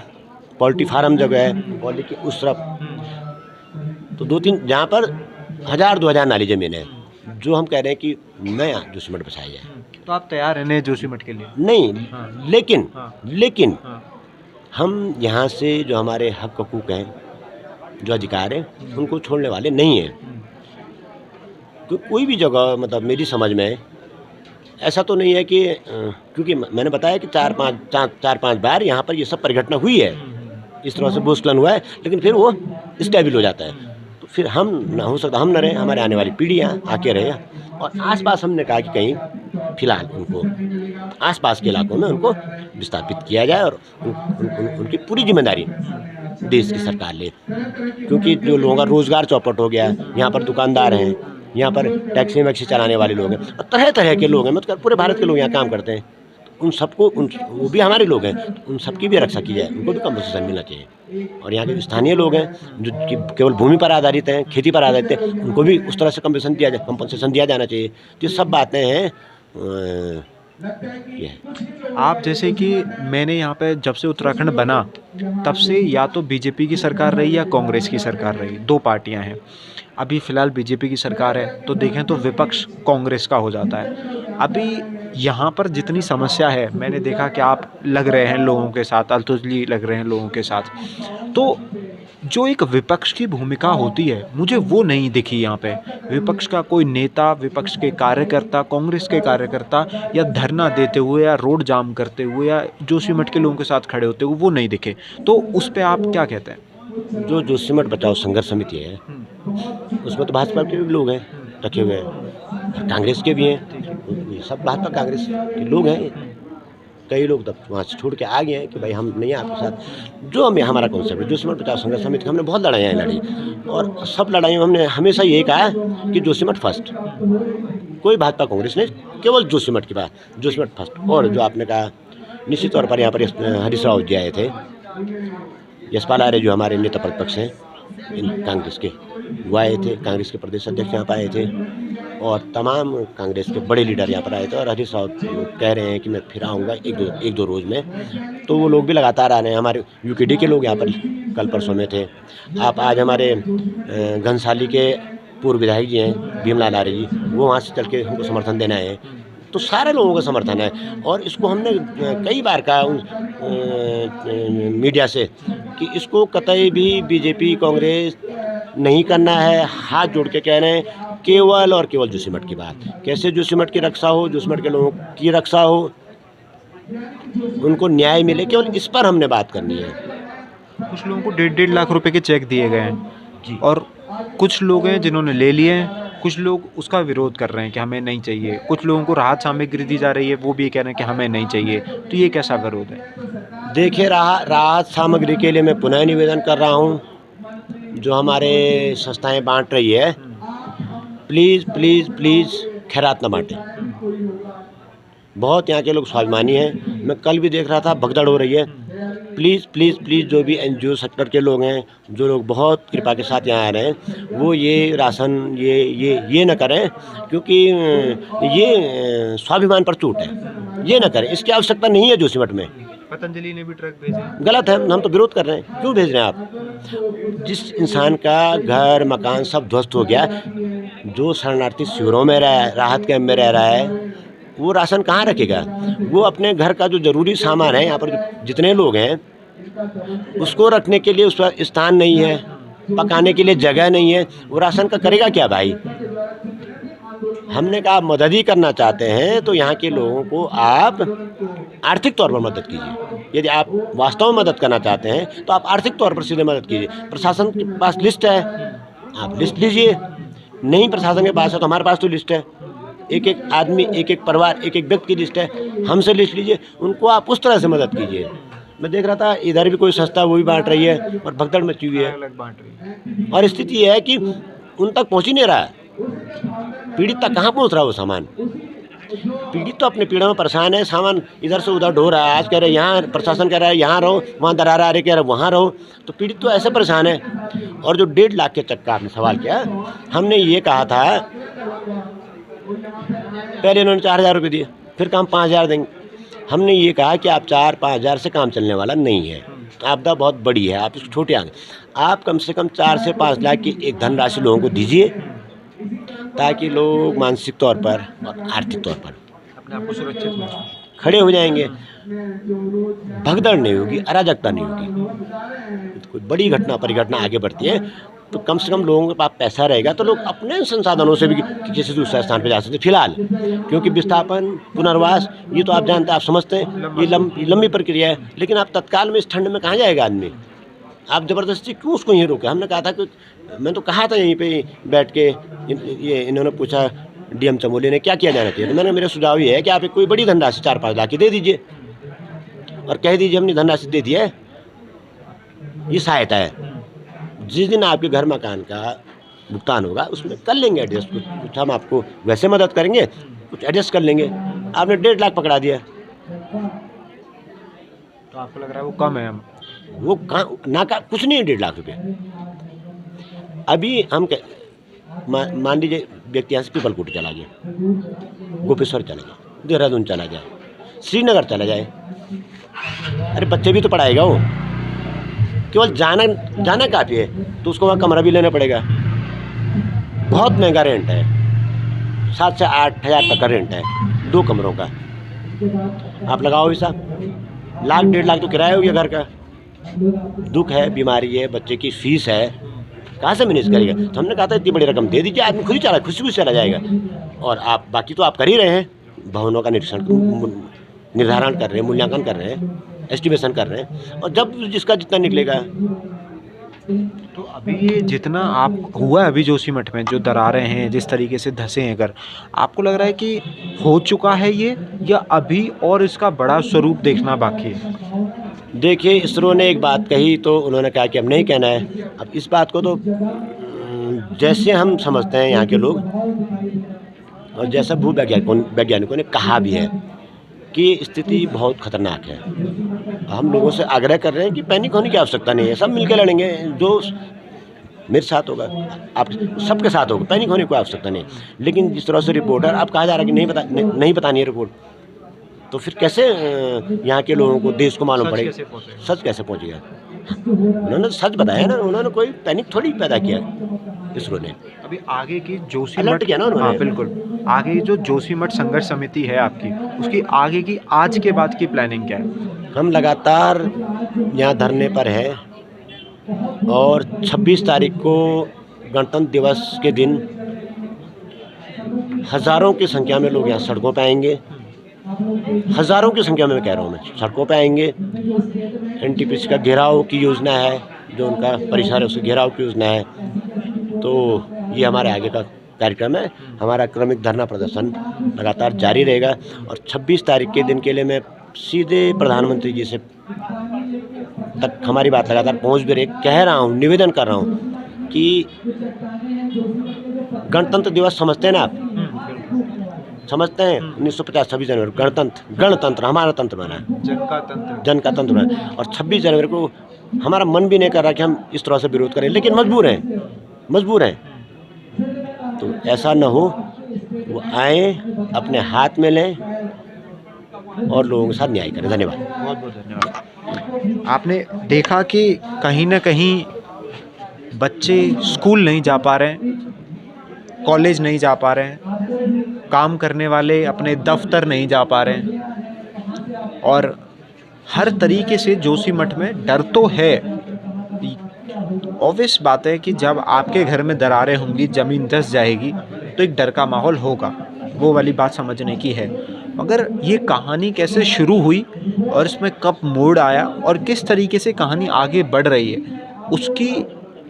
पोल्ट्री फार्म जगह है, पॉली की उस तरफ तो 2-3 जहाँ पर 1000-2000 नाली ज़मीन है, जो हम कह रहे हैं कि नया जोशीमठ बसाया जाए। तो आप तैयार हैं नए जोशीमठ के लिए? नहीं, हाँ। लेकिन हाँ। हम यहाँ से जो हमारे हक हकूक़ हैं, जो अधिकार हैं, उनको छोड़ने वाले नहीं हैं। कोई भी जगह, मतलब मेरी समझ में ऐसा तो नहीं है कि क्योंकि मैंने बताया कि 4-5 बार यहाँ पर ये सब परिघटना हुई है, इस तरह से भूस्खलन हुआ है, लेकिन फिर वो स्टेबल हो जाता है। तो फिर हम ना, हो सकता हम न रहें, हमारे आने वाली पीढ़ी यहाँ आके रहे। और आसपास हमने कहा कि कहीं फिलहाल उनको आसपास के इलाकों में उनको विस्थापित किया जाए और उनकी पूरी जिम्मेदारी देश की सरकार ले, क्योंकि जो लोगों का रोज़गार चौपट हो गया, यहाँ पर दुकानदार हैं, यहाँ पर टैक्सी वैक्सी चलाने वाले लोग हैं और तरह तरह के लोग हैं, मतलब पूरे भारत के लोग यहाँ काम करते हैं। उन सबको वो भी हमारे लोग हैं, उन सबकी भी रक्षा की जाए, उनको भी कंपनसेशन मिलना चाहिए। और यहाँ के स्थानीय लोग हैं जो कि केवल भूमि पर आधारित हैं, खेती पर आधारित हैं, उनको भी उस तरह से कंपनसेशन दिया जाना चाहिए। तो ये सब बातें हैं। आप जैसे कि मैंने यहाँ पे जब से उत्तराखंड बना तब से या तो बीजेपी की सरकार रही या कांग्रेस की सरकार रही, 2 पार्टियां हैं। अभी फ़िलहाल बीजेपी की सरकार है तो देखें तो विपक्ष कांग्रेस का हो जाता है। अभी यहाँ पर जितनी समस्या है, मैंने देखा कि आप लग रहे हैं लोगों के साथ, अतुल्य लग रहे हैं लोगों के साथ, तो जो एक विपक्ष की भूमिका होती है मुझे वो नहीं दिखी यहाँ पे। विपक्ष का कोई नेता, विपक्ष के कार्यकर्ता, कांग्रेस के कार्यकर्ता या धरना देते हुए या रोड जाम करते हुए या जोशीमठ के लोगों के साथ खड़े होते हुए वो नहीं दिखे। तो उस पे आप क्या कहते हैं? जो जोशीमठ बचाओ संघर्ष समिति है, उसमें तो भाजपा के भी लोग हैं रखे हुए हैं, कांग्रेस के भी हैं, ये सब भाजपा कांग्रेस के लोग हैं, कई लोग तब वहाँ से छोड़ के आ गए हैं कि भाई हम नहीं हैं आपके साथ। जो हमें हमारा कॉन्सेप्ट है जोशीमठ प्रचार संघर्ष समिति, हमने बहुत लड़ाइयाँ लड़ी और सब लड़ाइयों में हमने हमेशा यही कहा है कि जोशीमठ फर्स्ट, कोई भाजपा कांग्रेस नहीं, केवल जोशीमठ की बात, जोशीमठ फर्स्ट। और जो आपने कहा निश्चित तौर पर यहाँ पर हरीश रावत जी आए थे, यशपाल आर्य जो हमारे नेता प्रतिपक्ष हैं इन कांग्रेस के, वो आए थे, कांग्रेस के प्रदेश अध्यक्ष यहाँ पर आए थे और तमाम कांग्रेस के बड़े लीडर यहाँ पर आए थे। और हरीश रावत कह रहे हैं कि मैं फिर आऊँगा एक दो रोज़ में, तो वो लोग भी लगातार आ रहे हैं। हमारे यूकेडी के लोग यहाँ पर कल परसों में थे। आप आज हमारे घनसाली के पूर्व विधायक जी हैं भीमलाल आर्य जी, वो वहाँ से चल के हमको समर्थन देने आए हैं। तो सारे लोगों का समर्थन है और इसको हमने कई बार कहा मीडिया से कि इसको कतई भी बीजेपी कांग्रेस नहीं करना है। हाथ जोड़ के कह रहे हैं केवल और केवल जोशीमठ की बात, कैसे जोशीमठ की रक्षा हो, जोशीमठ के लोगों की रक्षा हो, उनको न्याय मिले, केवल इस पर हमने बात करनी है। कुछ लोगों को 1.5 लाख रुपए के चेक दिए गए हैं जी। और कुछ लोग हैं जिन्होंने ले लिए हैं, कुछ लोग उसका विरोध कर रहे हैं कि हमें नहीं चाहिए। कुछ लोगों को राहत सामग्री दी जा रही है, वो भी कह रहे हैं कि हमें नहीं चाहिए। तो ये कैसा विरोध है? देखिए, राहत सामग्री के लिए मैं पुनः निवेदन कर रहा हूँ, जो हमारे संस्थाएं बांट रही है, प्लीज़ प्लीज़ प्लीज़ खैरात न बांटें। बहुत यहाँ के लोग स्वाभिमानी हैं, मैं कल भी देख रहा था भगदड़ हो रही है। प्लीज़ प्लीज़ प्लीज़ जो भी NGO सेक्टर के लोग हैं, जो लोग बहुत कृपा के साथ यहाँ आ रहे हैं, वो ये राशन ये न करें, क्योंकि ये स्वाभिमान पर चोट है। ये न करें, इसकी आवश्यकता नहीं है जोशीमठ में। पतंजलि ने भी ट्रक भेजे, गलत है, हम तो विरोध कर रहे हैं। क्यों भेज रहे हैं आप? जिस इंसान का घर मकान सब ध्वस्त हो गया, जो शरणार्थी शिविरों में राहत कैंप में रह रहा है, वो राशन कहाँ रखेगा? वो अपने घर का जो ज़रूरी सामान है, यहाँ पर जितने लोग हैं, उसको रखने के लिए उस पर स्थान नहीं है, पकाने के लिए जगह नहीं है, वो राशन का करेगा क्या भाई? हमने कहा आप मदद ही करना चाहते हैं तो यहाँ के लोगों को आप आर्थिक तौर पर मदद कीजिए। यदि आप वास्तव में मदद करना चाहते हैं तो आप आर्थिक तौर पर सीधे मदद कीजिए। प्रशासन के पास लिस्ट है, आप लिस्ट लीजिए। नहीं प्रशासन के पास है तो हमारे पास तो लिस्ट है। एक एक आदमी, एक एक परिवार, एक एक व्यक्ति की लिस्ट है, हमसे लिस्ट लीजिए, उनको आप उस तरह से मदद कीजिए। मैं देख रहा था इधर भी कोई संस्था वो भी बांट रही है और भगदड़ मची हुई है। और स्थिति ये है कि उन तक पहुँच ही नहीं रहा है। पीड़ित तक कहाँ पहुँच रहा है वो सामान? पीड़ित तो अपने पीड़ा में परेशान है, सामान इधर से उधर ढो रहा है। आज कह रहे हैं यहाँ, प्रशासन कह रहा है यहाँ रहो, वहाँ दरारा आ रहे कह रहे वहाँ रहो, तो पीड़ित तो ऐसे परेशान है। और जो 1.5 लाख के चेक का आपने सवाल किया, हमने ये कहा था, पहले इन्होंने 4,000 रुपये दिए, फिर काम 5,000 देंगे। हमने ये कहा कि आप 4-5 हज़ार से काम चलने वाला नहीं है, आपदा बहुत बड़ी है, आप इसको छोटे आगे, आप कम से कम 4 से 5 लाख की एक धनराशि लोगों को दीजिए, ताकि लोग मानसिक तौर पर और आर्थिक तौर पर अपने आप को सुरक्षित महसूस खड़े हो जाएंगे। भगदड़ नहीं होगी, अराजकता नहीं होगी। कोई बड़ी घटना परिघटना आगे बढ़ती है तो कम से कम लोगों के पास पैसा रहेगा तो लोग अपने संसाधनों से भी किसी दूसरे स्थान पर जा सकते हैं। फिलहाल क्योंकि विस्थापन, पुनर्वास, ये तो आप जानते हैं, आप समझते हैं, ये लंबी प्रक्रिया है। लेकिन आप तत्काल में इस ठंड में कहाँ जाएगा आदमी? आप ज़बरदस्ती क्यों उसको यहीं रोके? हमने कहा था कि मैं तो कहा था यहीं पे बैठ के, ये इन्होंने पूछा DM चमोली ने क्या किया जाना चाहिए, तो मैंने, मेरा सुझाव ये है कि आप एक कोई बड़ी धनराशि 4-5 लाख की दे दीजिए और कह दीजिए हमने धनराशि दे दी है, ये सहायता है। जिस दिन आपके घर मकान का भुगतान होगा उसमें कर लेंगे एडजस्ट, कुछ हम आपको वैसे मदद करेंगे, कुछ एडजस्ट कर लेंगे। आपने 1.5 लाख पकड़ा दिया, तो आपको लग रहा है वो कम है? वो कहाँ ना का कुछ नहीं है 1.5 लाख रुपये। अभी हम मान लीजिए व्यक्ति यहाँ से पीपलकोट चला गया, गोपेश्वर चला गया, देहरादून चला जाए, श्रीनगर चला जाए, अरे बच्चे भी तो पढ़ाएगा वो, केवल जाना काफ़ी है, तो उसको वहाँ कमरा भी लेना पड़ेगा। बहुत महंगा रेंट है, 7 से 8 हज़ार तक का रेंट है 2 कमरों का। आप लगाओ हिसाब, लाख 1.5 लाख तो किराया हो गया घर का। दुख है, बीमारी है, बच्चे की फीस है, कहाँ से मैनेज करेगा? तो हमने कहा था इतनी बड़ी रकम दे दीजिए, आदमी खुद ही चला, खुशी खुशी चला जाएगा। और आप बाकी तो आप कर ही रहे हैं, भवनों का निर्धारण कर रहे हैं, मूल्यांकन कर रहे हैं, एस्टिमेशन कर रहे हैं, और जब जिसका जितना निकलेगा तो अभी ये जितना आप हुआ है अभी जोशीमठ में जो दरारें हैं जिस तरीके से धंसे हैं घर, आपको लग रहा है कि हो चुका है ये या अभी और इसका बड़ा स्वरूप देखना बाकी है? देखिए, इसरो ने एक बात कही तो उन्होंने कहा कि अब नहीं कहना है। अब इस बात को तो जैसे हम समझते हैं यहाँ के लोग और जैसा वैज्ञानिकों ने कहा भी है कि स्थिति बहुत खतरनाक है। हम लोगों से आग्रह कर रहे हैं कि पैनिक होने की आवश्यकता नहीं है, सब मिलकर लड़ेंगे। जो मेरे साथ होगा, आप सबके साथ होगा, पैनिक होने की कोई आवश्यकता नहीं है। लेकिन जिस तरह से रिपोर्टर अब कहा जा रहा है कि नहीं बतानी है रिपोर्ट, तो फिर कैसे यहाँ के लोगों को, देश को मालूम सच पड़ेगा? कैसे पहुँचेगा? सच कैसे पहुँचेगा? उन्होंने सच बताया ना, उन्होंने कोई पैनिक थोड़ी पैदा किया इसरो ने। अभी आगे की अलर्ट जोशीमठ किया ना उन्होंने। हाँ बिल्कुल, आगे जो जोशीमठ संघर्ष समिति है आपकी, उसकी आगे की आज के बाद की प्लानिंग क्या है? हम लगातार यहाँ धरने पर है और 26 तारीख को गणतंत्र दिवस के दिन हज़ारों की संख्या में लोग यहाँ सड़कों पे आएंगे। हज़ारों की संख्या में मैं कह रहा हूँ, मैं सड़कों पे आएंगे। एनटीपीसी का घेराव की योजना है, जो उनका परिसर है उसके घेराव की योजना है। तो ये हमारे आगे का कार्यक्रम है। हमारा क्रमिक धरना प्रदर्शन लगातार जारी रहेगा और 26 तारीख के दिन के लिए मैं सीधे प्रधानमंत्री जी से तक हमारी बात लगातार पहुँच भी रही, कह रहा हूँ, निवेदन कर रहा हूँ कि गणतंत्र दिवस समझते हैं ना आप? समझते हैं 1950 26 जनवरी गणतंत्र हमारा तंत्र बना है, जन का तंत्र बना है। और 26 जनवरी को हमारा मन भी नहीं कर रहा कि हम इस तरह से विरोध करें, लेकिन मजबूर हैं। तो ऐसा न हो, वो आए, अपने हाथ में लें और लोगों के साथ न्याय करें। धन्यवाद। बहुत बहुत धन्यवाद। आपने देखा कि कहीं ना कहीं बच्चे स्कूल नहीं जा पा रहे हैं, कॉलेज नहीं जा पा रहे हैं, काम करने वाले अपने दफ्तर नहीं जा पा रहे हैं और हर तरीके से जोशीमठ में डर तो है। ऑब्वियस बात है कि जब आपके घर में दरारें होंगी, ज़मीन धंस जाएगी, तो एक डर का माहौल होगा, वो वाली बात समझने की है। मगर ये कहानी कैसे शुरू हुई और इसमें कब मोड़ आया और किस तरीके से कहानी आगे बढ़ रही है, उसकी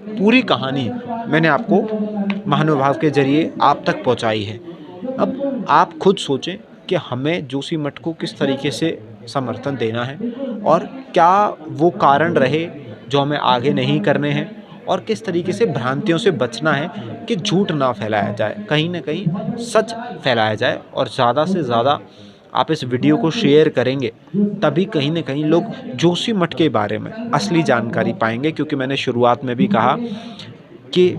पूरी कहानी मैंने आपको महानुभाव के ज़रिए आप तक पहुंचाई है। अब आप खुद सोचें कि हमें जोशीमठ को किस तरीके से समर्थन देना है और क्या वो कारण रहे जो हमें आगे नहीं करने हैं और किस तरीके से भ्रांतियों से बचना है कि झूठ ना फैलाया जाए, कहीं ना कहीं सच फैलाया जाए। और ज़्यादा से ज़्यादा आप इस वीडियो को शेयर करेंगे तभी कहीं ना कहीं लोग जोशीमठ के बारे में असली जानकारी पाएंगे। क्योंकि मैंने शुरुआत में भी कहा कि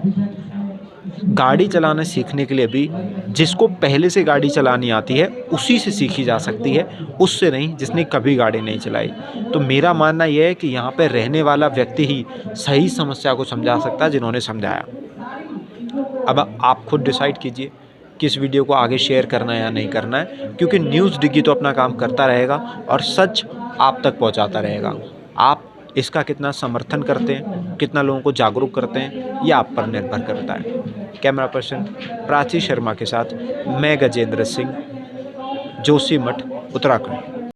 गाड़ी चलाना सीखने के लिए भी जिसको पहले से गाड़ी चलानी आती है उसी से सीखी जा सकती है, उससे नहीं जिसने कभी गाड़ी नहीं चलाई। तो मेरा मानना यह है कि यहाँ पर रहने वाला व्यक्ति ही सही समस्या को समझा सकता है जिन्होंने समझाया। अब आप खुद डिसाइड कीजिए कि इस वीडियो को आगे शेयर करना है या नहीं करना है, क्योंकि न्यूज़ डिग्गी तो अपना काम करता रहेगा और सच आप तक पहुँचाता रहेगा। आप इसका कितना समर्थन करते हैं, कितना लोगों को जागरूक करते हैं, ये आप पर निर्भर करता है। कैमरा पर्सन प्राची शर्मा के साथ मैं गजेंद्र सिंह, जोशीमठ, उत्तराखंड।